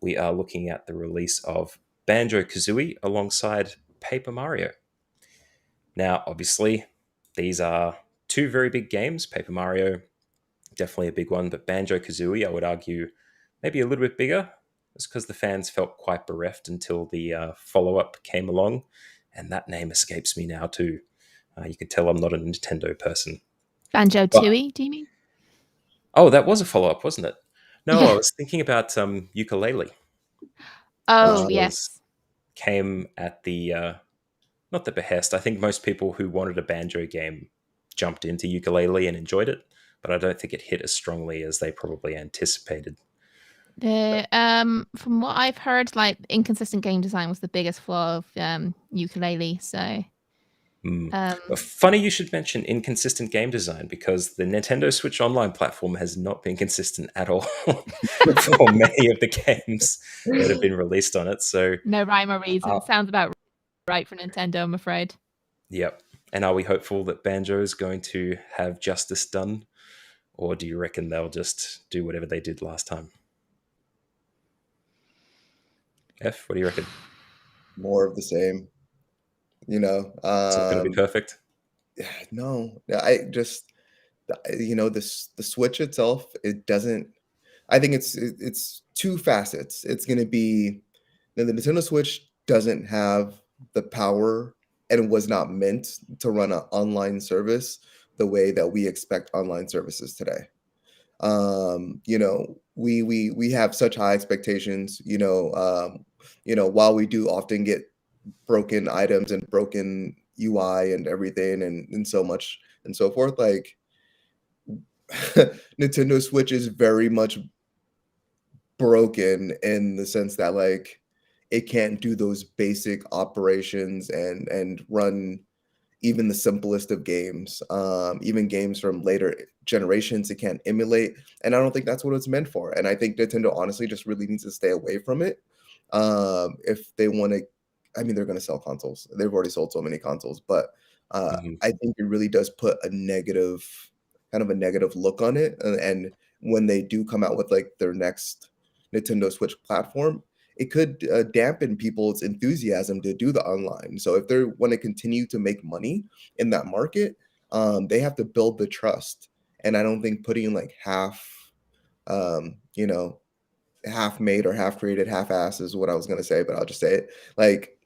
We are looking at the release of Banjo Kazooie alongside Paper Mario. Now, obviously, these are two very big games. Paper Mario, definitely a big one, but Banjo Kazooie, I would argue, maybe a little bit bigger. It's because the fans felt quite bereft until the follow up came along, and that name escapes me now too. You can tell I'm not a Nintendo person. Banjo But Tooie, do you mean? oh, that was a follow up, wasn't it? No, I Yeah. was thinking about Ukulele, which Oh, was yes. came at the not the behest. I think most people who wanted a banjo game jumped into Ukulele and enjoyed it, but I don't think it hit as strongly as they probably anticipated. The from what I've heard, like inconsistent game design was the biggest flaw of ukulele. So Mm. um Funny you should mention inconsistent game design because the Nintendo Switch Online platform has not been consistent at all for many of the games that have been released on it. So, no rhyme or reason. uh, Sounds about right for Nintendo, I'm afraid. yep. And are we hopeful that Banjo is going to have justice done, or do you reckon they'll just do whatever they did last time? F, what do you reckon? More of the same. You know, It's not going to be perfect. no, I just this the Switch itself. It doesn't. I think it's two facets. It's going to be the Nintendo Switch doesn't have the power and was not meant to run an online service the way that we expect online services today. We have such high expectations. While we do often get broken items and broken UI and everything and so much and so forth, like Nintendo Switch is very much broken in the sense that like it can't do those basic operations and run even the simplest of games, even games from later generations it can't emulate, and I don't think that's what it's meant for, and I think Nintendo honestly just really needs to stay away from it. If they want to, I mean, they're going to sell consoles. They've already sold so many consoles, but Mhm. I think it really does put kind of a negative look on it, and when they do come out with like their next Nintendo Switch platform, it could dampen people's enthusiasm to do the online. So if they want to continue to make money in that market, they have to build the trust. And I don't think putting like um, you know, half made or half created, half ass is what I was gonna say, but I'll just say it. Like,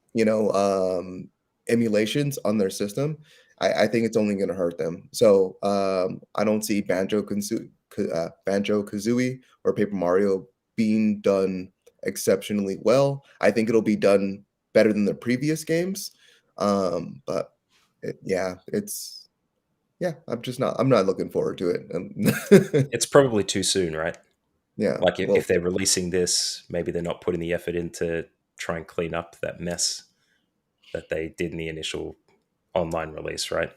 emulations on their system, I think it's only gonna hurt them. So I don't see Banjo Kazooie or Paper Mario being done exceptionally well. I think it'll be done better than the previous games. But I'm not looking forward to it. It's probably too soon, right? Yeah, Like well, if they're releasing this, maybe they're not putting the effort in to try and clean up that mess that they did in the initial online release, right?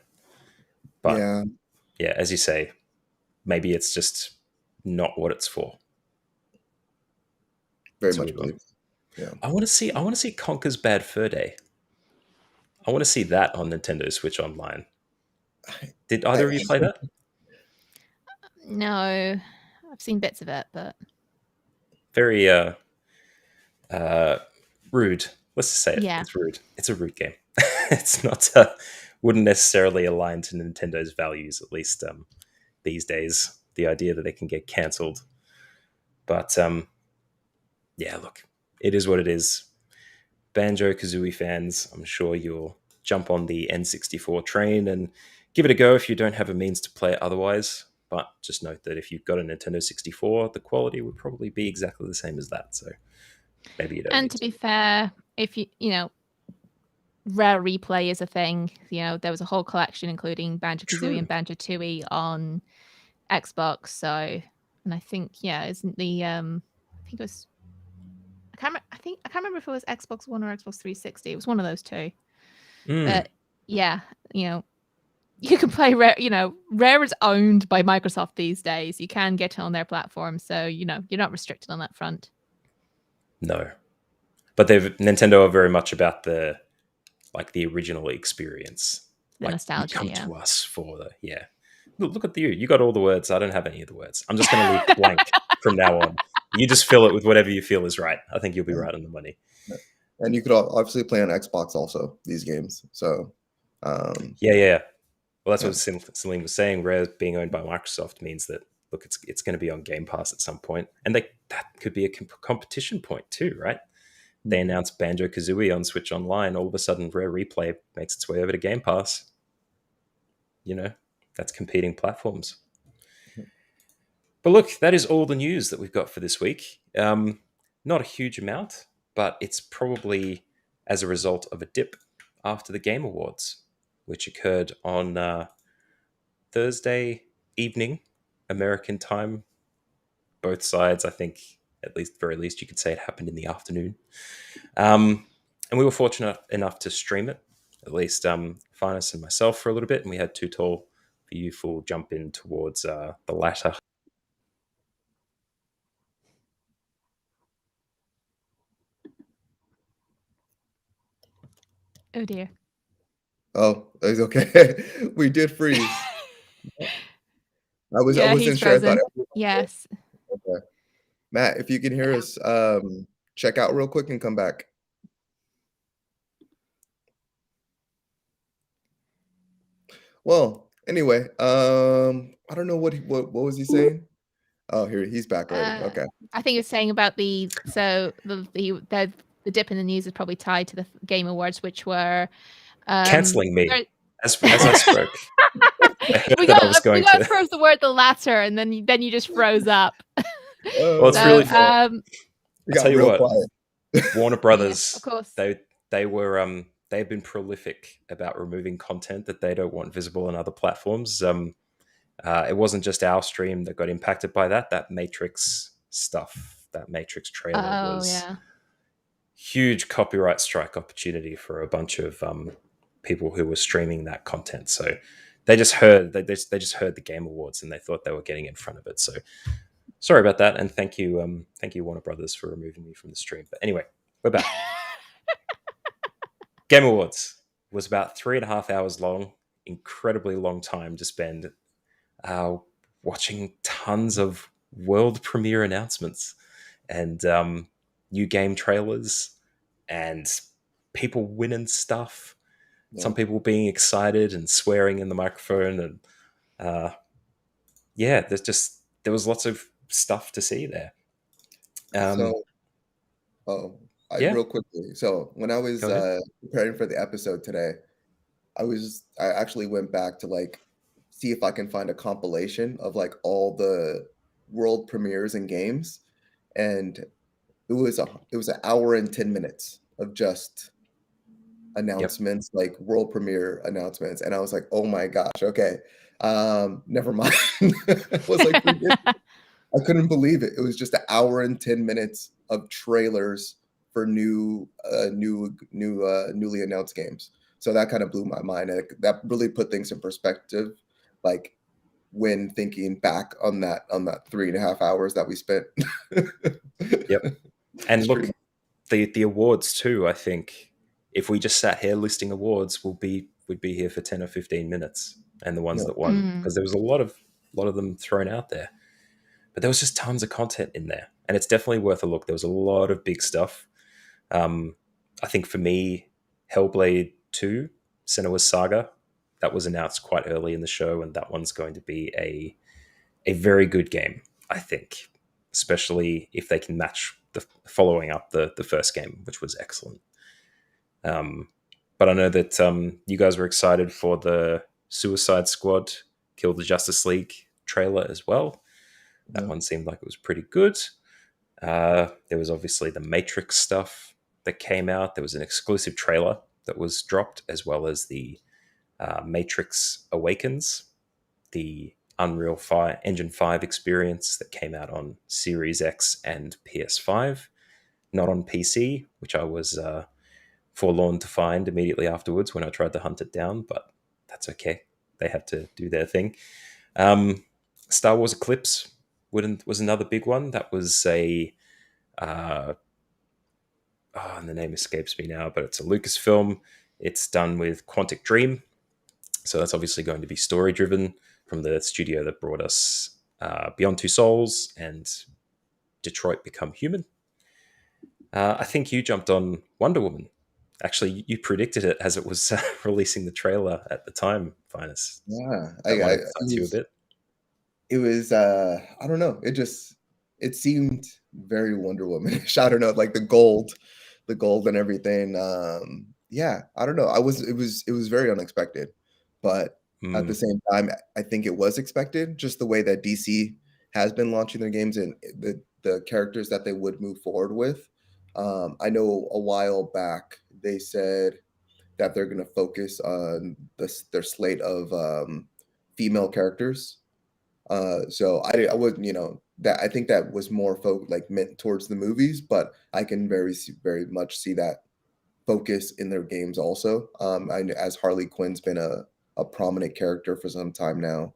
But yeah, yeah, as you say, maybe it's just not what it's for. very It's a much weird one. believe. Yeah. I want to see Conker's Bad Fur Day. I want to see that on Nintendo Switch Online. Did I, either of you play that? No. I've seen bits of it, but Very uh rude. Let's just say it. yeah. It's rude. It's a rude game. It's not wouldn't necessarily align to Nintendo's values, at least these days. The idea that they can get cancelled. But yeah, look, it is what it is. Banjo Kazooie fans, I'm sure you'll jump on the N64 train and give it a go if you don't have a means to play it otherwise. But just note that if you've got a Nintendo 64, the quality would probably be exactly the same as that. So maybe you don't And need to to. be fair, if you Rare Replay is a thing. There was a whole collection including Banjo Kazooie True. and Banjo Tooie on Xbox. So, and I think isn't the I think it was I can't remember if it was Xbox One or Xbox 360. It was one of those two. But yeah, you can play Rare. Rare is owned by Microsoft these days. You can get it on their platform, so you're not restricted on that front. No, but Nintendo are very much about the original experience. The nostalgia, you come yeah. to us for the Look at you. You got all the words. I don't have any of the words. I'm just going to leave blank from now on. You just fill it with whatever you feel is right. I think you'll be right on the money. And you could obviously play on Xbox also, these games. So, yeah. Well, that's what Celine was saying. Rare being owned by Microsoft means that, look, it's going to be on Game Pass at some point. And that could be a competition point too, right? They announced Banjo Kazooie on Switch Online. All of a sudden, Rare Replay makes its way over to Game Pass. That's competing platforms. But look, that is all the news that we've got for this week. Not a huge amount, but it's probably as a result of a dip after the Game Awards, which occurred on Thursday evening, American time. Both sides, I think, very least, you could say it happened in the afternoon. And we were fortunate enough to stream it, at least Finus and myself, for a little bit, and we had Too Tall for you full jump in towards the latter. Oh dear. Oh, it's okay. We did freeze. I wasn't sure. Frozen. I thought yes. Okay. Matt, if you can hear us, check out real quick and come back. Well, anyway, I don't know what was he saying? Oh, here he's back already. Okay. I think it's saying about the dip in the news is probably tied to the Game Awards, which were canceling me as I spoke. we got to prove the word the latter, and then you just froze up. Well, it's really fun. I'll tell you what, quiet. Warner Brothers, of course, they've been prolific about removing content that they don't want visible on other platforms. It wasn't just our stream that got impacted by that. That Matrix stuff, that Matrix trailer was huge copyright strike opportunity for a bunch of people who were streaming that content. So they just heard the Game Awards and they thought they were getting in front of it. So sorry about that, and thank you Warner Brothers for removing me from the stream. But anyway, we're back. Game Awards was about 3.5 hours long, incredibly long time to spend watching tons of world premiere announcements and new game trailers and people winning stuff. Yeah. Some people being excited and swearing in the microphone, and there was lots of stuff to see there. Real quickly. So when I was preparing for the episode today, I actually went back to see if I can find a compilation of all the world premieres and games, and it was an hour and 10 minutes of just announcements, world premiere announcements, and I was like, oh my gosh, okay, never mind. I was like, I couldn't believe it. It was just an hour and 10 minutes of trailers for newly announced games. So that kind of blew my mind. That really put things in perspective, when thinking back on that 3.5 hours that we spent. Yep. And look, the awards too, I think if we just sat here listing awards, we'd be here for 10 or 15 minutes, and the ones that won, because there was a lot of them thrown out there. But there was just tons of content in there, and it's definitely worth a look. There was a lot of big stuff. I think for me, Hellblade 2, Senua's Saga, that was announced quite early in the show, and that one's going to be a very good game, I think, especially if they can match following up the first game, which was excellent. But I know that you guys were excited for the Suicide Squad Kill the Justice League trailer as well. That one seemed like it was pretty good. There was obviously the Matrix stuff that came out. There was an exclusive trailer that was dropped, as well as the Matrix Awakens, the Unreal 5, Engine 5 experience that came out on Series X and PS5, not on PC, which I was forlorn to find immediately afterwards when I tried to hunt it down, but that's okay. They have to do their thing. Um, Star Wars Eclipse was another big one. That was a uh, and the name escapes me now, but it's a Lucasfilm. It's done with Quantic Dream, so that's obviously going to be story driven from the studio that brought us Beyond Two Souls and Detroit Become Human. I think you jumped on Wonder Woman. Actually, you predicted it as it was releasing the trailer at the time, Finus. Yeah, That might have excited you a bit. it was I don't know, it seemed very Wonder Woman-ish. I don't know, like the gold and everything. Yeah, I don't know. It was very unexpected, but at the Mm, same time, I think it was expected, just the way that DC has been launching their games and the characters that they would move forward with. I know a while back they said that they're going to focus on their slate of female characters. So I wouldn't, that I think that was more like meant towards the movies, but I can very much see that focus in their games also. As Harley Quinn's been a prominent character for some time now.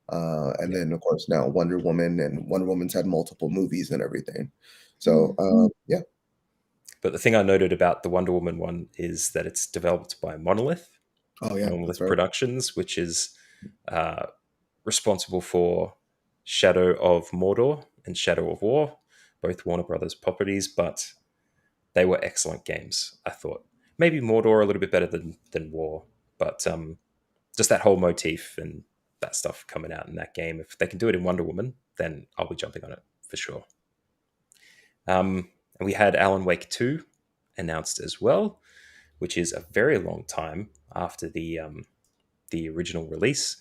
And yeah. then of course now Wonder Woman, and Wonder Woman's had multiple movies and everything. So yeah. But the thing I noted about the Wonder Woman one is that it's developed by Oh yeah, that's Monolith right. Productions, which is uh, responsible for Shadow of Mordor and Shadow of War, both Warner Brothers properties, but they were excellent games, I thought. Maybe Mordor a little bit better than War, but just that whole motif and that stuff coming out in that game. If they can do it in Wonder Woman, then I'll be jumping on it for sure. And we had Alan Wake 2 announced as well, which is a very long time after the original release.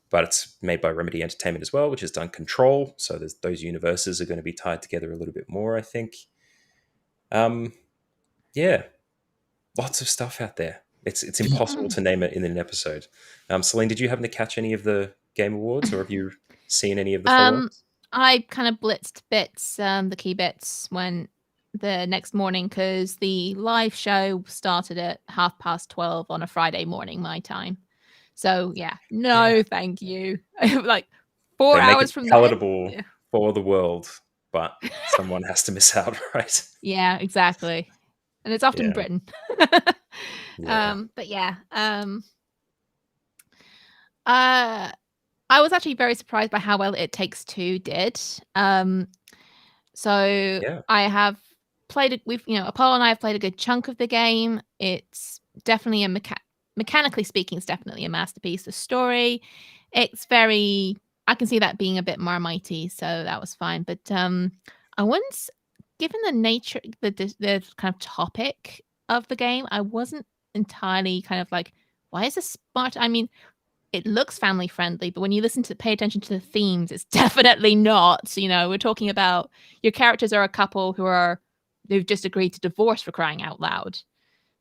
But it's made by Remedy Entertainment as well, which has done Control. So those universes are going to be tied together a little bit more, I think. Um, yeah, lots of stuff out there. It's impossible to name it in an episode. Celine, did you happen to catch any of the Game Awards, or have you seen any of the follow Um, ups? I kind of blitzed bits, the key bits, when the next morning because the live show started at 12:30 on a Friday morning, my time. So yeah, Yeah, no, thank you. Like four they make it hours from then. palatable Yeah, for the world, but someone has to miss out, right? yeah, exactly. And it's often Yeah, Britain. yeah, But yeah, uh, I was actually very surprised by how well It Takes Two did. So yeah, I have played it. Apollo and I have played a good chunk of the game. It's definitely mechanically speaking, it's definitely a masterpiece. The story, it's very. I can see that being a bit Marmitey, so that was fine. But I once, given the nature, the kind of topic of the game, I wasn't entirely kind of like, why is this smart? I mean, it looks family friendly, but when you pay attention to the themes, it's definitely not. We're talking about your characters are a couple who've just agreed to divorce, for crying out loud.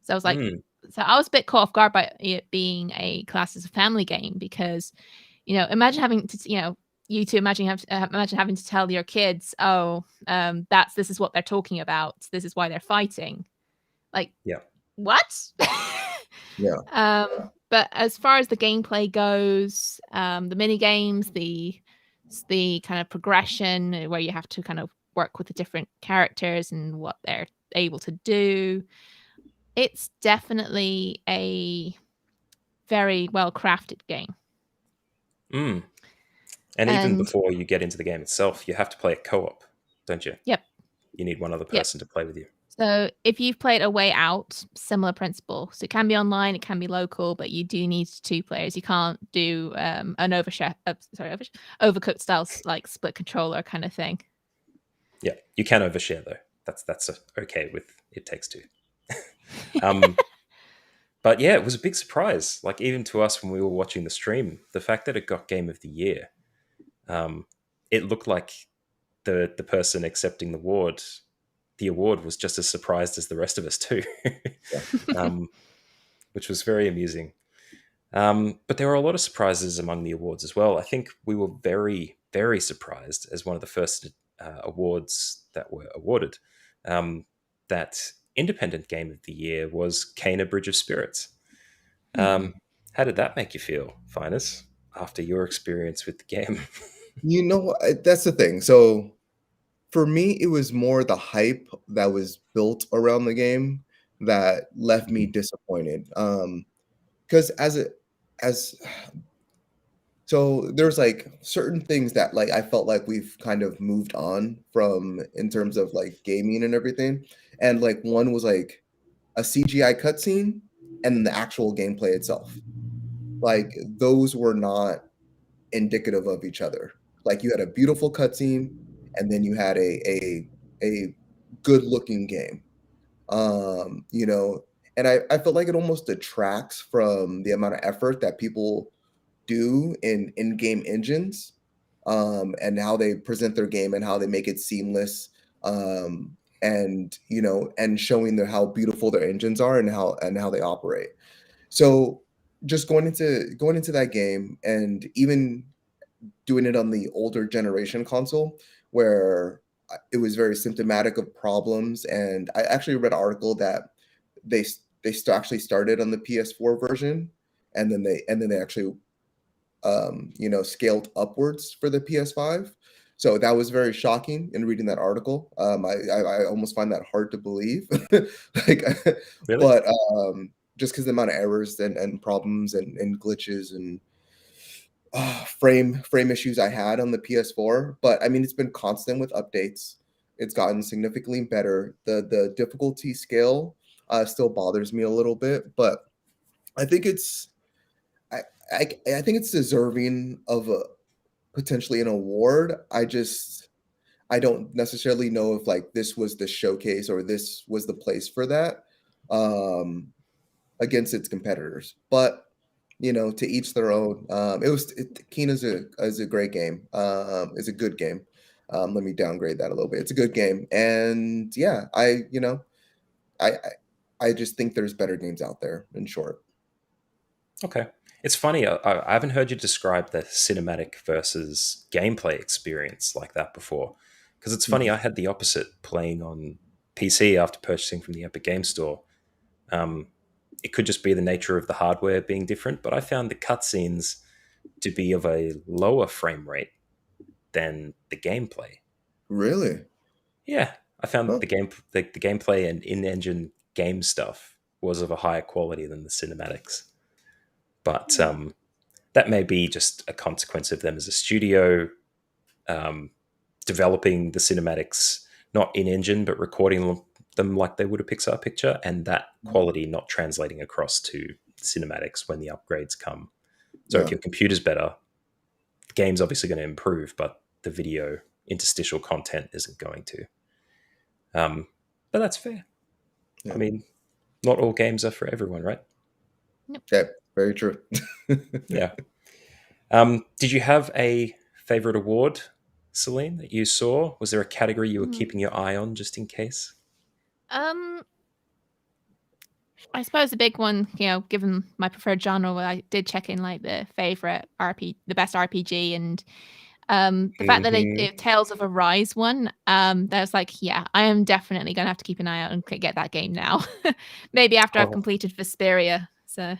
So I was like, mm, so I was a bit caught off guard by it being a class as a family game because, imagine having to, you two imagine having to tell your kids, oh, this is what they're talking about. This is why they're fighting. Like, yeah. what? Yeah. But as far as the gameplay goes, the mini games, the kind of progression where you have to kind of work with the different characters and what they're able to do, it's definitely a very well crafted game. Mm. And even And before you get into the game itself, you have to play a co-op, don't you? yep, You need one other yep. person to play with you. So if you've played A Way Out, similar principle. So it can be online, it can be local, but you do need two players. You can't do an overcooked style like split controller kind of thing. Yeah, you can overshare though. That's okay with It Takes Two. Um, but yeah, it was a big surprise. Like even to us when we were watching the stream, the fact that it got Game of the Year, um, it looked like the person accepting the award was just as surprised as the rest of us too. um, which was very amusing. But there were a lot of surprises among the awards as well. I think we were very, very surprised as one of the first awards that were awarded. That Independent Game of the Year was Kena Bridge of Spirits. Hmm. How did that make you feel, Finus, after your experience with the game? You know what? That's the thing. So for me, it was more the hype that was built around the game that left me disappointed. Because as so there's like certain things that like I felt like we've kind of moved on from in terms of like gaming and everything. And like one was like a CGI cutscene and the actual gameplay itself. Like those were not indicative of each other. Like you had a beautiful cutscene and then you had a good looking game. You know, and I feel like it almost detracts from the amount of effort that people do in in-game engines, and how they present their game and how they make it seamless, and you know, and showing their how beautiful their engines are and how they operate. So just going into that game and even doing it on the older generation console where it was very symptomatic of problems. And I actually read an article that they actually started on the PS4 version, and then they actually you know, scaled upwards for the PS5. So that was very shocking in reading that article. I almost find that hard to believe, like, Really? but just because the amount of errors and problems and glitches and frame issues I had on the PS4. But I mean, it's been constant with updates. It's gotten significantly better. The difficulty scale still bothers me a little bit, but I think it's I I think it's deserving of a potentially an award. I don't necessarily know if like this was the showcase or this was the place for that against its competitors. But you know, to each their own. Kina's a is a great game. It's a good game. Let me downgrade that a little bit. It's a good game, and yeah, I you know, I I just think there's better games out there. In short, Okay. It's funny. I haven't heard you describe the cinematic versus gameplay experience like that before. Because it's funny, Mhm. I had the opposite playing on PC after purchasing from the Epic Game Store. Um, it could just be the nature of the hardware being different, but I found the cutscenes to be of a lower frame rate than the gameplay. Really? Yeah, I found Huh. the gameplay and in-engine game stuff was of a higher quality than the cinematics. But Hmm. that may be just a consequence of them as a studio um, developing the cinematics not in engine but recording them like they would a Pixar picture, and that quality not translating across to cinematics when the upgrades come. So if Yeah. your computer's better, the game's obviously going to improve, but the video interstitial content isn't going to. But that's fair. I Yeah. mean, not all games are for everyone, right? Nope. Yeah. Very true. Yeah. Did you have a favorite award, Celine, that you saw? Was there a category you were Mhm. keeping your eye on just in case? Um, I suppose the big one, you know, given my preferred genre, I did check in like the favorite the best RPG, and the fact that Hmm. it Tales of Arise one, that was like, yeah, I am definitely gonna have to keep an eye out and get that game now. Maybe after I've Oh, completed Vesperia. So,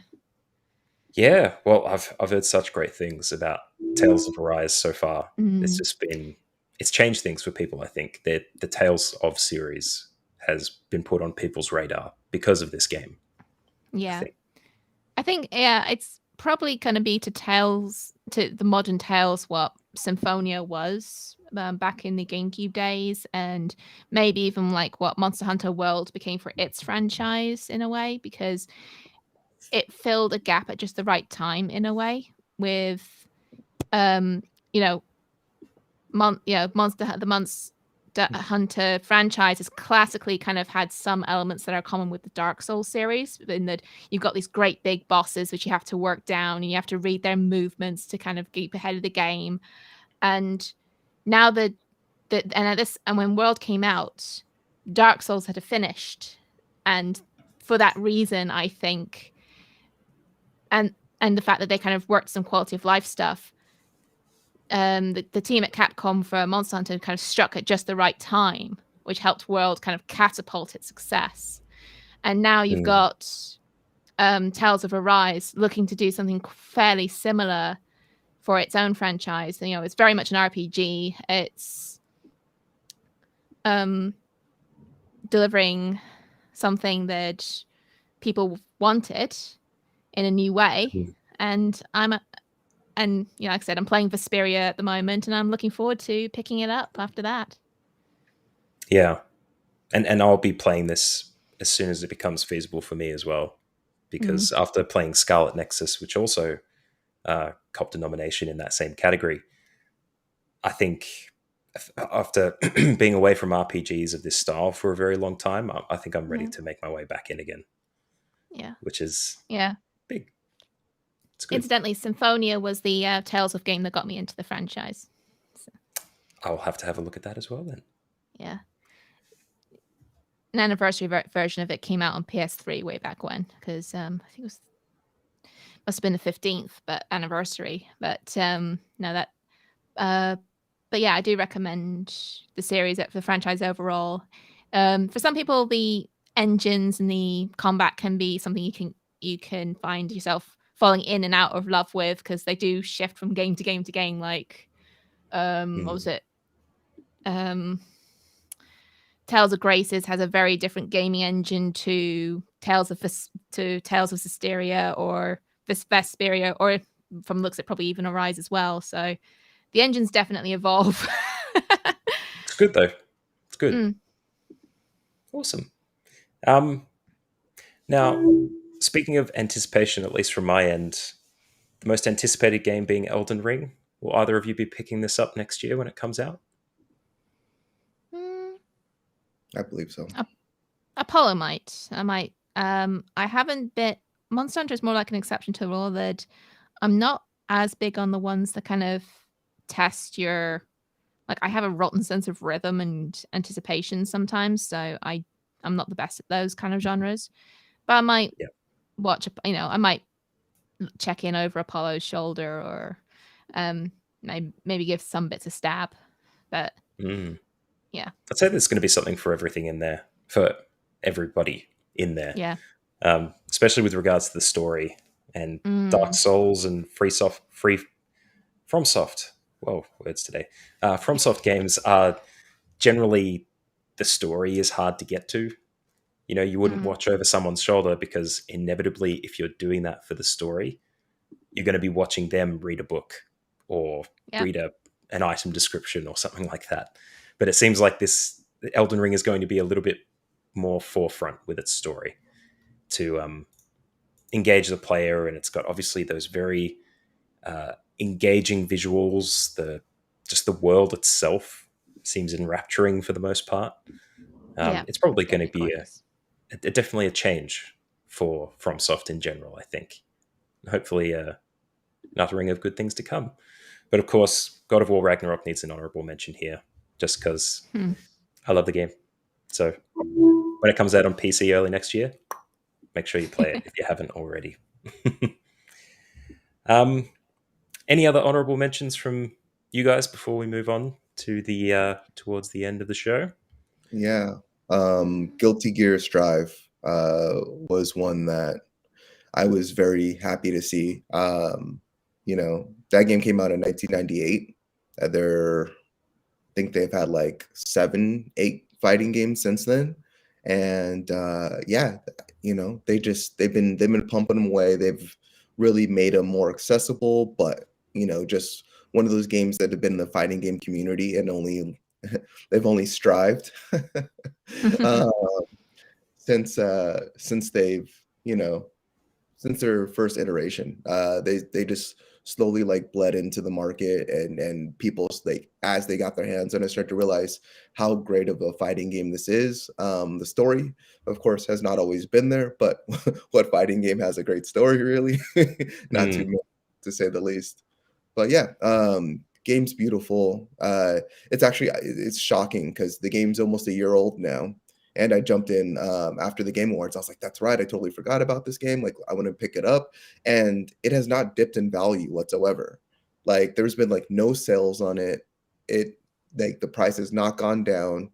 yeah. Well, I've heard such great things about Tales of Arise so far. It's mm, just been it's changed things for people. I think that the Tales of series has been put on people's radar because of this game. I yeah. think. I think, yeah, it's probably gonna be to the modern Tales what Symphonia was, back in the GameCube days, and maybe even like what Monster Hunter World became for its franchise in a way, because it filled a gap at just the right time in a way with, um, you know, the Monster Hunter franchise has classically kind of had some elements that are common with the Dark Souls series, in that you've got these great big bosses which you have to work down and you have to read their movements to kind of keep ahead of the game. And now and when World came out, Dark Souls had finished, and for that reason, I think. and the fact that they kind of worked some quality of life stuff. The team at Capcom for Monster Hunter kind of struck at just the right time, which helped World kind of catapult its success. And now you've got Tales of Arise looking to do something fairly similar for its own franchise. You know, it's very much an RPG. It's delivering something that people wanted in a new way. And and you know, like I said, I'm playing Vesperia at the moment, and I'm looking forward to picking it up after that. Yeah, and I'll be playing this as soon as it becomes feasible for me as well, because after playing Scarlet Nexus, which also copped a nomination in that same category, I think after being away from RPGs of this style for a very long time, I think I'm ready to make my way back in again. Yeah, which is big. It's good. Incidentally, Symphonia was the Tales of game that got me into the franchise. So. I'll have to have a look at that as well then. Yeah. An anniversary version of it came out on PS3 way back when, because I think it must have been the 15th, but anniversary. But no, that. But yeah, I do recommend the series for the franchise overall. For some people, the engines and the combat can be something you can find yourself falling in and out of love with, because they do shift from game to game to game. Like, what was it? Tales of Graces has a very different gaming engine to Tales of Systeria or Vesperia, or from looks it probably even Arise as well. So the engines definitely evolve. It's good though. It's good. Awesome. Now, speaking of anticipation, at least from my end, the most anticipated game being Elden Ring. Will either of you be picking this up next year when it comes out? I believe so. Apollo might. I might. I haven't been. Monster Hunter is more like an exception to the rule that I'm not as big on the ones that kind of test your. Like, I have a rotten sense of rhythm and anticipation sometimes, so I'm not the best at those kind of genres. But I might watch. I might check in over Apollo's shoulder, or maybe give some bits a stab. But yeah, I'd say there's going to be something for everything in there, for everybody in there. Yeah. Especially with regards to the story and Dark Souls and FromSoft. Whoa, words today. FromSoft games are generally, the story is hard to get to. You know, you wouldn't watch over someone's shoulder, because inevitably, if you're doing that for the story, you're going to be watching them read a book or read an item description or something like that. But it seems like this Elden Ring is going to be a little bit more forefront with its story to engage the player, and it's got obviously those very engaging visuals. Just the world itself seems enrapturing for the most part. It's probably going to be definitely a change for FromSoft in general, I think. Hopefully another ring of good things to come. But of course, God of War Ragnarok needs an honorable mention here, just because I love the game. So when it comes out on PC early next year, make sure you play it if you haven't already. Any other honorable mentions from you guys before we move on to the towards the end of the show? Yeah. Guilty Gear Strive was one that I was very happy to see. That game came out in 1998. I think they've had like 7, 8 fighting games since then. And they've been pumping them away. They've really made them more accessible, but just one of those games that have been in the fighting game community and they've only strived since since their first iteration. They just slowly like bled into the market, and people, like, as they got their hands on it, start to realize how great of a fighting game this is. The story, of course, has not always been there, but what fighting game has a great story, really? Not too much, to say the least. But yeah, game's beautiful. It's shocking because the game's almost a year old now, and I jumped in after the Game Awards. I was like, that's right, I totally forgot about this game. Like, I want to pick it up, and it has not dipped in value whatsoever. Like, there's been like no sales on it. It like the price has not gone down.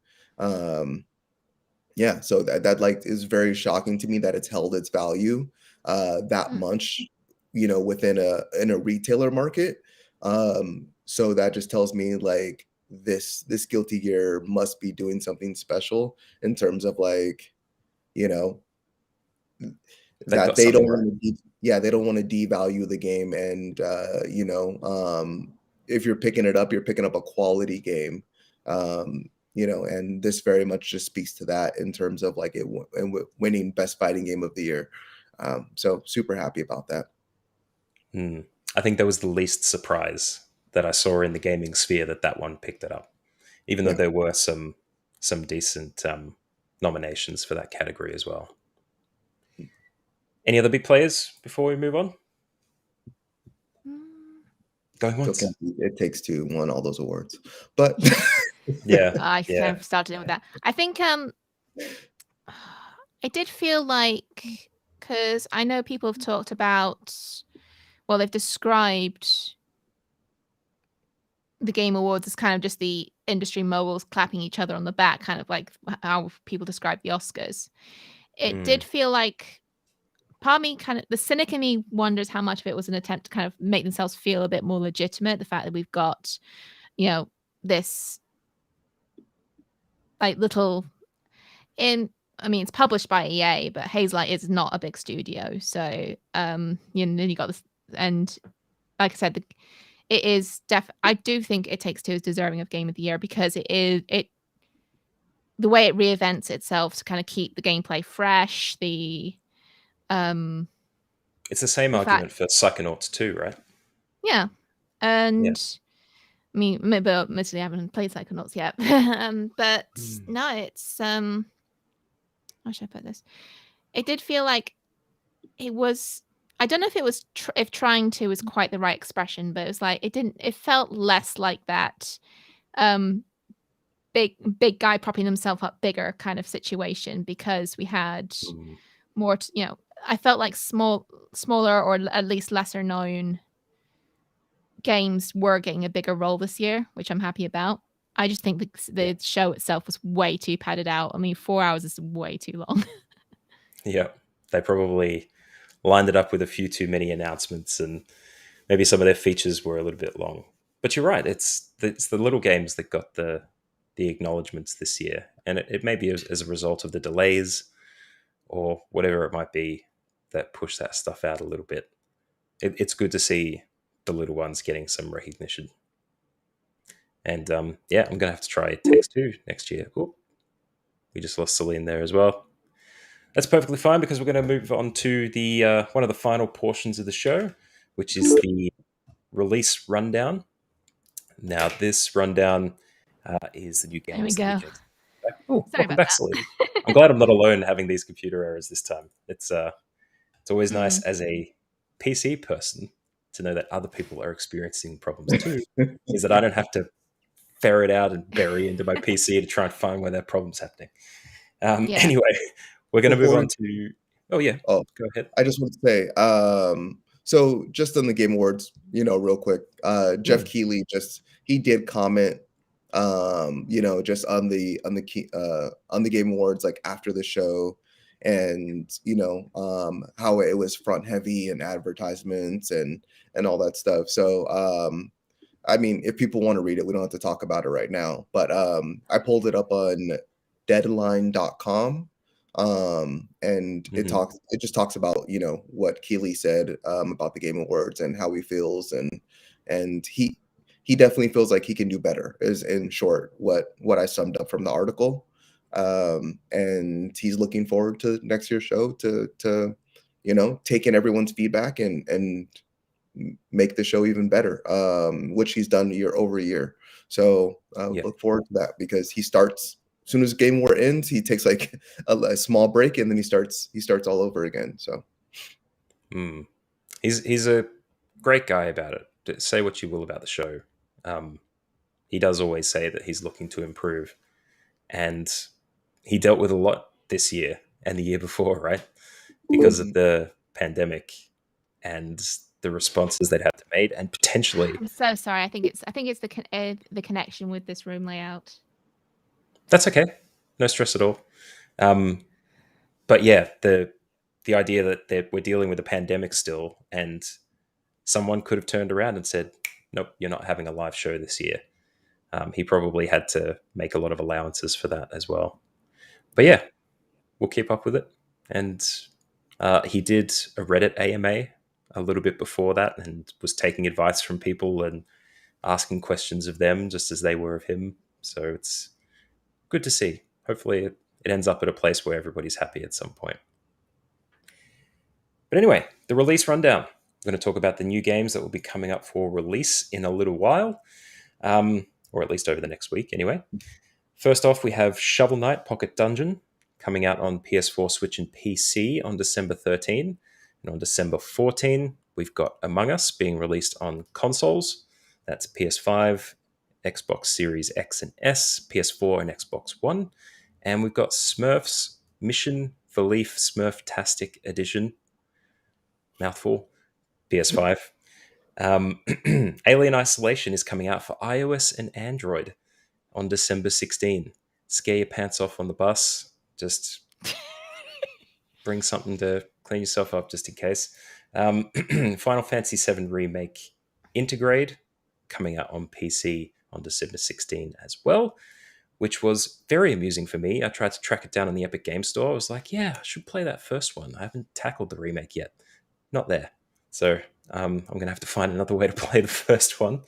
Yeah, so that like is very shocking to me that it's held its value that Mm. much, within a retailer market. So that just tells me like this Guilty Gear must be doing something special in terms of like, you know, They've that got they something don't right. want to they don't want to devalue the game, and if you're picking it up, you're picking up a quality game. um and this very much just speaks to that in terms of like winning best fighting game of the year. So super happy about that. Hmm. I think that was the least surprise that I saw in the gaming sphere that one picked it up, even though Yeah. there were some decent nominations for that category as well. Any other big players before we move on? Mm. Going Still once. can't believe It Takes Two won all those awards, but Yeah, I kind yeah. of started in with that. I think it did feel like, because I know people have talked about, well, they've described the Game Awards as kind of just the industry moguls clapping each other on the back, kind of like how people describe the Oscars. It Mm, did feel like, part of me, kind of the cynic in me wonders how much of it was an attempt to kind of make themselves feel a bit more legitimate. The fact that we've got, this like little in I mean, it's published by EA, but Hazelight is not a big studio. So, then you got this, and like I said, it is I do think It Takes Two is deserving of Game of the Year because the way it reinvents itself to kind of keep the gameplay fresh, um it's the same the fact, argument for Psychonauts 2, right? yeah, Yeah. and I mean, maybe mostly I haven't played Psychonauts yet, but Mm, no, it's how should I put this? It did feel like it was. I don't know if it was if trying to is quite the right expression, but it was like it didn't. It felt less like that um big guy propping himself up bigger kind of situation, because we had mm, more. I felt like smaller or at least lesser known games were getting a bigger role this year, which I'm happy about. I just think yeah. the show itself was way too padded out. I mean, 4 hours is way too long. Yeah. They probably lined it up with a few too many announcements, and maybe some of their features were a little bit long. But you're right; it's the little games that got the acknowledgements this year, and it may be as a result of the delays or whatever it might be that push that stuff out a little bit. It's good to see the little ones getting some recognition. And yeah, I'm gonna have to try It Takes Two next year. Ooh, we just lost Celine there as well. That's perfectly fine because we're going to move on to the one of the final portions of the show, which is the release rundown. Now, this rundown is the new There we games that we go. can expect. Oh, Sorry welcome about back, that. Celine. I'm glad I'm not alone having these computer errors this time. It's always nice Mm. as a PC person to know that other people are experiencing problems too. Is that I don't have to ferret out and bury into my PC to try and find where that problem's happening. Yeah. Anyway, we're going to move Before on to. Oh yeah, Oh, go ahead. I just want to say, so just on the Game Awards, real quick, Jeff Mm, Keighley he did comment, just on the Game Awards, like after the show, and how it was front heavy and advertisements and all that stuff. So, I mean, if people want to read it, we don't have to talk about it right now. But I pulled it up on deadline.com. And mhm. it just talks about, what Keeley said about the Game Awards and how he feels, and he definitely feels like he can do better, is in short what I summed up from the article. And he's looking forward to next year's show to take in everyone's feedback and make the show even better, which he's done year over year. So Yeah. look forward to that, because he starts as soon as Game War ends. He takes like a small break, and then he starts all over again. So Mm. He's a great guy about it. Say what you will about the show. Um, he does always say that he's looking to improve, and he dealt with a lot this year and the year before, right? Because of the pandemic and the responses they'd have to make, and potentially. I'm so sorry. I think it's the connection with this room layout. That's okay. No stress at all. But yeah, the idea that we're dealing with a pandemic still, and someone could have turned around and said, "Nope, you're not having a live show this year." He probably had to make a lot of allowances for that as well. But yeah, we'll keep up with it. And he did a Reddit AMA a little bit before that, and was taking advice from people and asking questions of them just as they were of him. So it's good to see. Hopefully, it ends up at a place where everybody's happy at some point. But anyway, the release rundown. I'm going to talk about the new games that will be coming up for release in a little while, or at least over the next week anyway. First off, we have Shovel Knight Pocket Dungeon coming out on PS4, Switch, and PC on December 13. And on December 14, we've got Among Us being released on consoles. That's PS5, Xbox Series X and S, PS4, and Xbox One. And we've got Smurfs Mission for Leaf Smurftastic Edition. Mouthful. PS5. Alien Isolation is coming out for iOS and Android on December 16. Scare your pants off on the bus. Just bring something to clean yourself up just in case. Final Fantasy VII Remake Intergrade coming out on PC on December 16 as well, which was very amusing for me. I tried to track it down on the Epic Game Store. I was like, yeah, I should play that first one. I haven't tackled the remake yet. Not there. So I'm going to have to find another way to play the first one.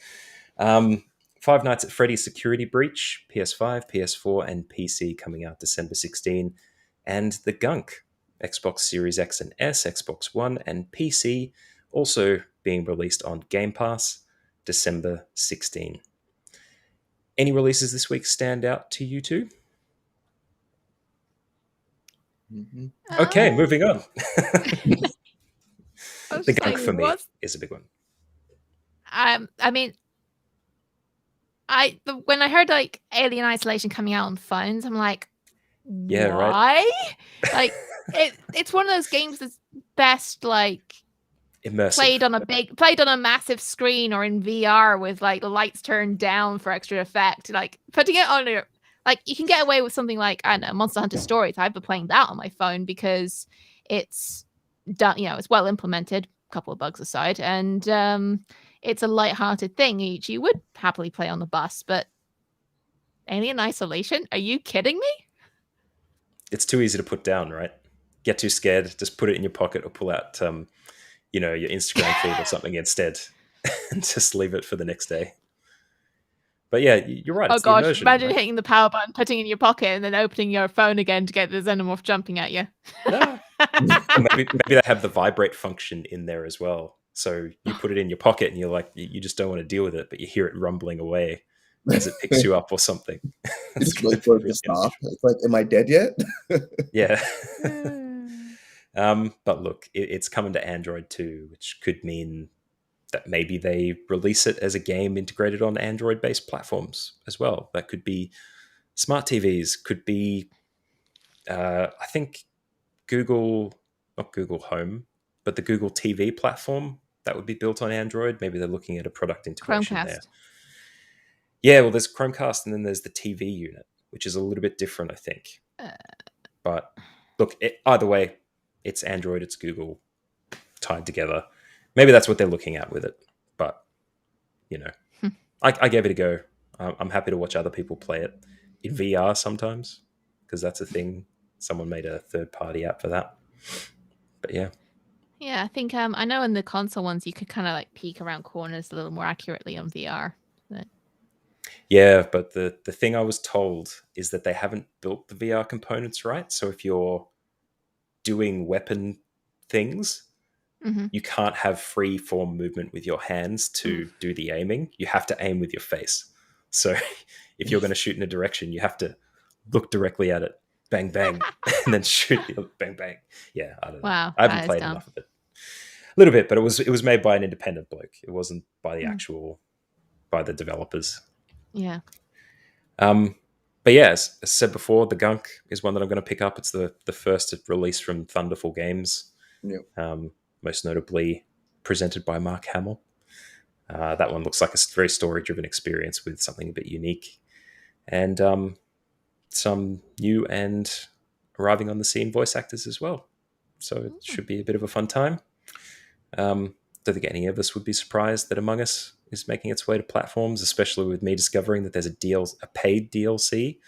Five Nights at Freddy's Security Breach, PS5, PS4, and PC coming out December 16. And The Gunk, Xbox Series X and S, Xbox One, and PC, also being released on Game Pass December 16. Any releases this week stand out to you two? Mm-hmm. Okay, moving on. The Gunk like, for me is a big one. I mean, when I heard like Alien Isolation coming out on phones, I'm like, Yeah, why? right. Like it's one of those games that's best like Immersive. played on a massive screen or in VR with like the lights turned down for extra effect. Like putting it on your like you can get away with something like I don't know Monster Hunter Stories. I've been playing that on my phone because it's done. It's well implemented. A couple of bugs aside, and it's a light-hearted thing. You would happily play on the bus, but Alien Isolation? Are you kidding me? It's too easy to put down, right? Get too scared, just put it in your pocket or pull out, your Instagram feed or something instead, and just leave it for the next day. But yeah, you're right. Oh it's gosh, immersion, imagine right? hitting the power button, putting it in your pocket, and then opening your phone again to get the xenomorph jumping at you. No. maybe they have the vibrate function in there as well. So you put it in your pocket and you're like, you just don't want to deal with it, but you hear it rumbling away as it picks you up or something. You just wait for it to stop. It's like, am I dead yet? Yeah. But look, it's coming to Android too, which could mean that maybe they release it as a game integrated on Android-based platforms as well. That could be smart TVs, could be, I think, not Google Home, but the Google TV platform that would be built on Android. Maybe they're looking at a product integration Chromecast. there. Yeah, well, there's Chromecast and then there's the TV unit, which is a little bit different, I think. But look, either way, it's Android, it's Google tied together. Maybe that's what they're looking at with it. But, I gave it a go. I'm happy to watch other people play it in VR sometimes, because that's a thing. Someone made a third-party app for that. But yeah. Yeah, I think I know in the console ones you could kind of like peek around corners a little more accurately on VR. But... Yeah, but the thing I was told is that they haven't built the VR components right. So if you're doing weapon things, you can't have free form movement with your hands to do the aiming. You have to aim with your face. So if you're going to shoot in a direction, you have to look directly at it, bang, bang, and then shoot, bang, bang. Yeah, I don't know. Wow, I haven't played enough of it. A little bit, but it was made by an independent bloke. It wasn't by the by the developers. Yeah. But yeah, as said before, the Gunk is one that I'm going to pick up. It's the first release from Thunderful Games, Yeah. most notably presented by Mark Hamill. That one looks like a very story-driven experience with something a bit unique, and some new and arriving on the scene voice actors as well. So it should be a bit of a fun time. Don't think any of us would be surprised that Among Us is making its way to platforms, especially with me discovering that there's a paid DLC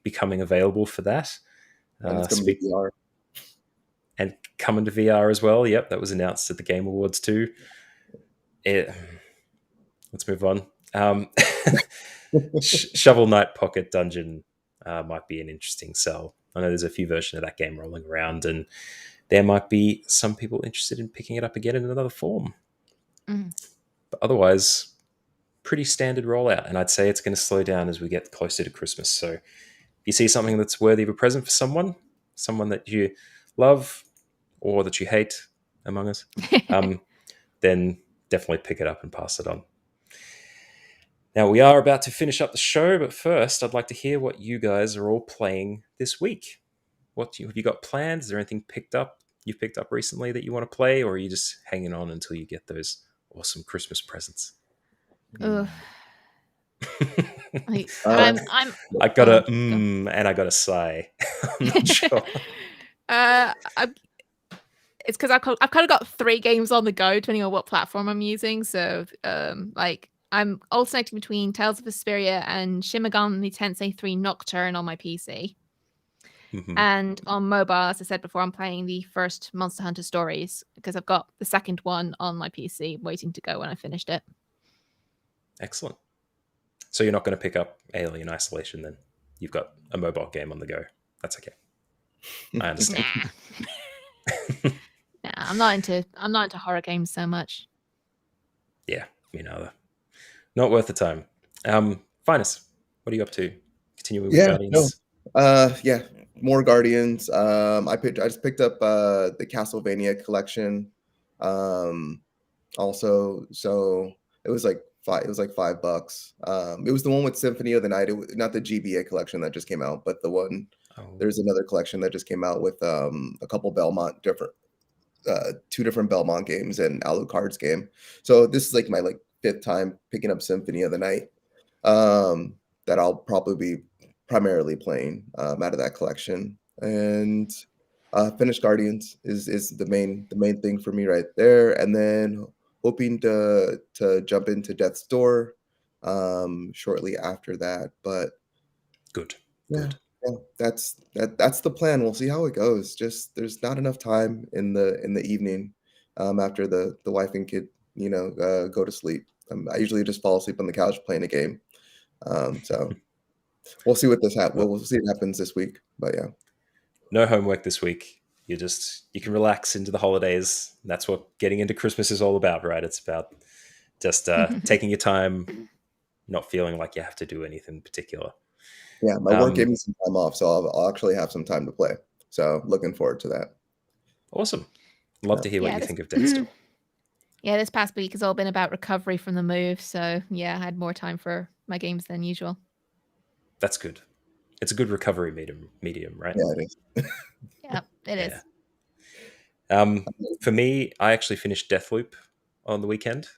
becoming available for that. And it's coming to VR. And coming to VR as well. Yep, that was announced at the Game Awards too. Let's move on. Shovel Knight Pocket Dungeon might be an interesting sell. I know there's a few versions of that game rolling around, and there might be some people interested in picking it up again in another form. Mm. But otherwise, pretty standard rollout, and I'd say it's going to slow down as we get closer to Christmas. So if you see something that's worthy of a present for someone that you love or that you hate, Among Us, then definitely pick it up and pass it on. Now, we are about to finish up the show, but first, I'd like to hear what you guys are all playing this week. Have you got planned? Is there anything you've picked up recently that you want to play, or are you just hanging on until you get those awesome Christmas presents? Ugh. I, Uh, I'm. I got a Go. and I got a sigh. I'm not sure. It's because I've kind of got 3 games on the go, depending on what platform I'm using. So, like I'm alternating between Tales of Vesperia and Shin Megami Tensei 3 Nocturne on my PC. Mhm. And on mobile, as I said before, I'm playing the first Monster Hunter Stories because I've got the second one on my PC waiting to go when I finished it. Excellent. So you're not going to pick up Alien Isolation then? You've got a mobile game on the go. That's okay. I understand. Nah, I'm not into horror games so much. Yeah, me neither. Not worth the time. Finus, what are you up to? Continuing with Yeah, no. Guardians? Yeah, more Guardians. I just picked up the Castlevania collection. Also, so it was like $5. It was the one with Symphony of the Night. Not the GBA collection that just came out, but the one. Oh, There's another collection that just came out with a couple Belmont different, 2 different Belmont games and Alucard's game. So this is like my 5th time picking up Symphony of the Night. That I'll probably be primarily playing out of that collection. And finished Guardians is the main thing for me right there. And then hoping to jump into Death's Door shortly after that. But good. yeah, Good. yeah, that's the plan. We'll see how it goes. Just there's not enough time in the evening after the wife and kid go to sleep. I usually just fall asleep on the couch playing a game. So we'll see what we'll see what happens this week. But yeah, No homework this week. You can relax into the holidays. That's what getting into Christmas is all about, right? It's about just taking your time, not feeling like you have to do anything particular. yeah, my work gave me some time off, so I'll actually have some time to play. So looking forward to that. Awesome. Love to hear what Yeah, you think of Death's Door. Yeah, this past week has all been about recovery from the move. So yeah, I had more time for my games than usual. That's good. It's a good recovery medium, right? Yeah, it is. Yeah, it is. For me, I actually finished Deathloop on the weekend,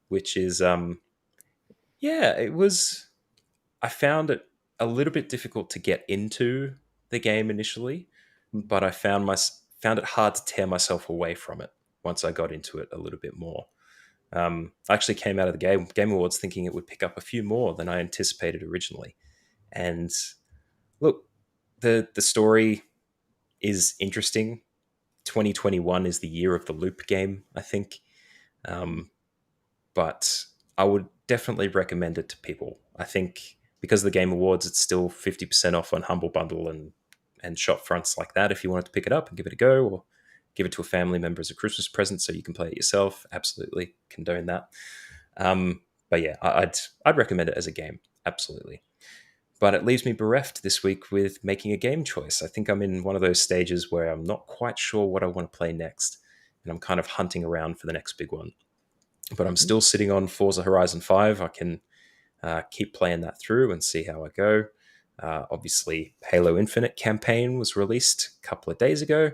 which is it was. I found it a little bit difficult to get into the game initially, but I found it hard to tear myself away from it once I got into it a little bit more. I actually came out of the Game Awards thinking it would pick up a few more than I anticipated originally. And look, the story is interesting. 2021 is the year of the loop game, I think. But I would definitely recommend it to people. I think because of the Game Awards, it's still 50% off on Humble Bundle and shop fronts like that. If you wanted to pick it up and give it a go, or give it to a family member as a Christmas present so you can play it yourself, absolutely condone that. But yeah, I'd recommend it as a game, absolutely. But it leaves me bereft this week with making a game choice. I think I'm in one of those stages where I'm not quite sure what I want to play next, and I'm kind of hunting around for the next big one. But I'm still sitting on Forza Horizon 5. I can keep playing that through and see how I go. Obviously, Halo Infinite campaign was released a couple of days ago,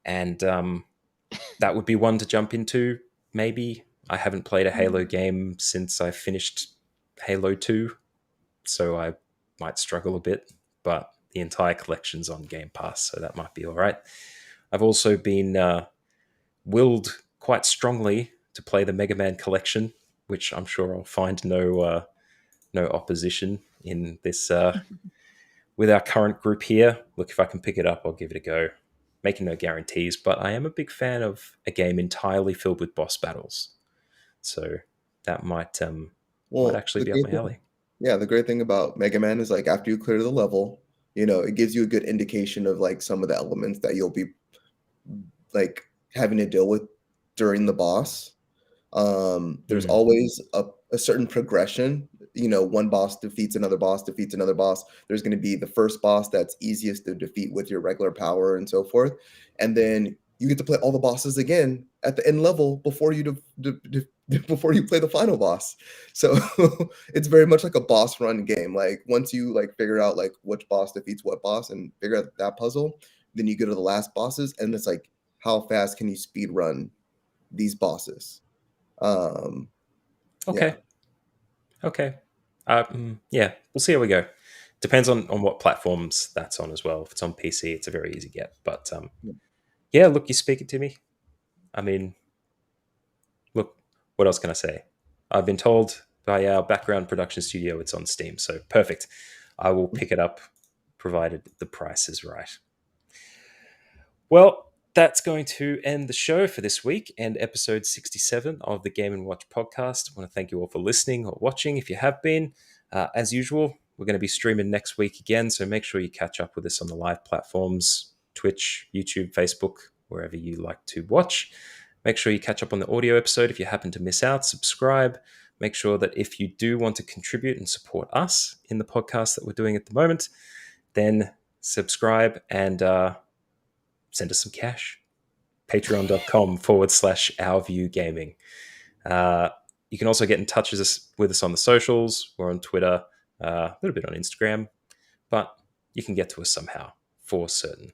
and that would be one to jump into. Maybe I haven't played a Halo game since I finished Halo 2, so I might struggle a bit, but the entire collection's on Game Pass, so that might be all right. I've also been willed quite strongly to play the Mega Man collection, which I'm sure I'll find no opposition in this with our current group here. Look, if I can pick it up, I'll give it a go. Making no guarantees, but I am a big fan of a game entirely filled with boss battles, so that might Well, actually be up my alley. yeah, the great thing about Mega Man is like after you clear the level, it gives you a good indication of like some of the elements that you'll be like having to deal with during the boss. There's Mm. always a certain progression. One boss defeats another boss, defeats another boss. There's going to be the first boss that's easiest to defeat with your regular power and so forth. And then you get to play all the bosses again at the end level before you before you play the final boss. So it's very much like a boss run game. Like once you like figure out like which boss defeats what boss and figure out that puzzle, then you go to the last bosses and it's like how fast can you speed run these bosses? Um, yeah. Okay. Okay. Yeah, we'll see how we go. Depends on what platforms that's on as well. If it's on PC, it's a very easy get. But yeah, look, you're speaking to me. I mean, look, what else can I say? I've been told by our background production studio it's on Steam, so perfect. I will pick it up, provided the price is right. Well, that's going to end the show for this week and episode 67 of the Game and Watch podcast. I want to thank you all for listening or watching if you have been. As usual, we're going to be streaming next week again, so make sure you catch up with us on the live platforms Twitch, YouTube, Facebook, wherever you like to watch. Make sure you catch up on the audio episode if you happen to miss out. Subscribe. Make sure that if you do want to contribute and support us in the podcast that we're doing at the moment, then subscribe and send us some cash. Patreon.com/OurViewGaming. You can also get in touch with us on the socials. We're on Twitter, a little bit on Instagram, but you can get to us somehow, for certain.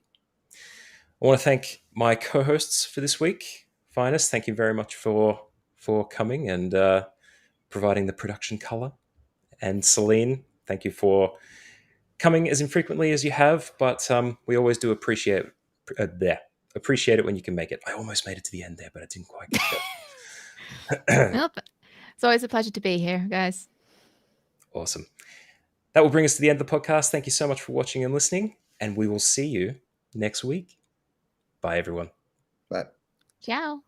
I want to thank my co-hosts for this week. Finest, thank you very much for coming and providing the production color. And Celine, thank you for coming as infrequently as you have, but we always do appreciate it when you can make it. I almost made it to the end there, but I didn't quite get there. Nope. It's always a pleasure to be here, guys. Awesome. That will bring us to the end of the podcast. Thank you so much for watching and listening, and we will see you next week. Bye, everyone. But Ciao.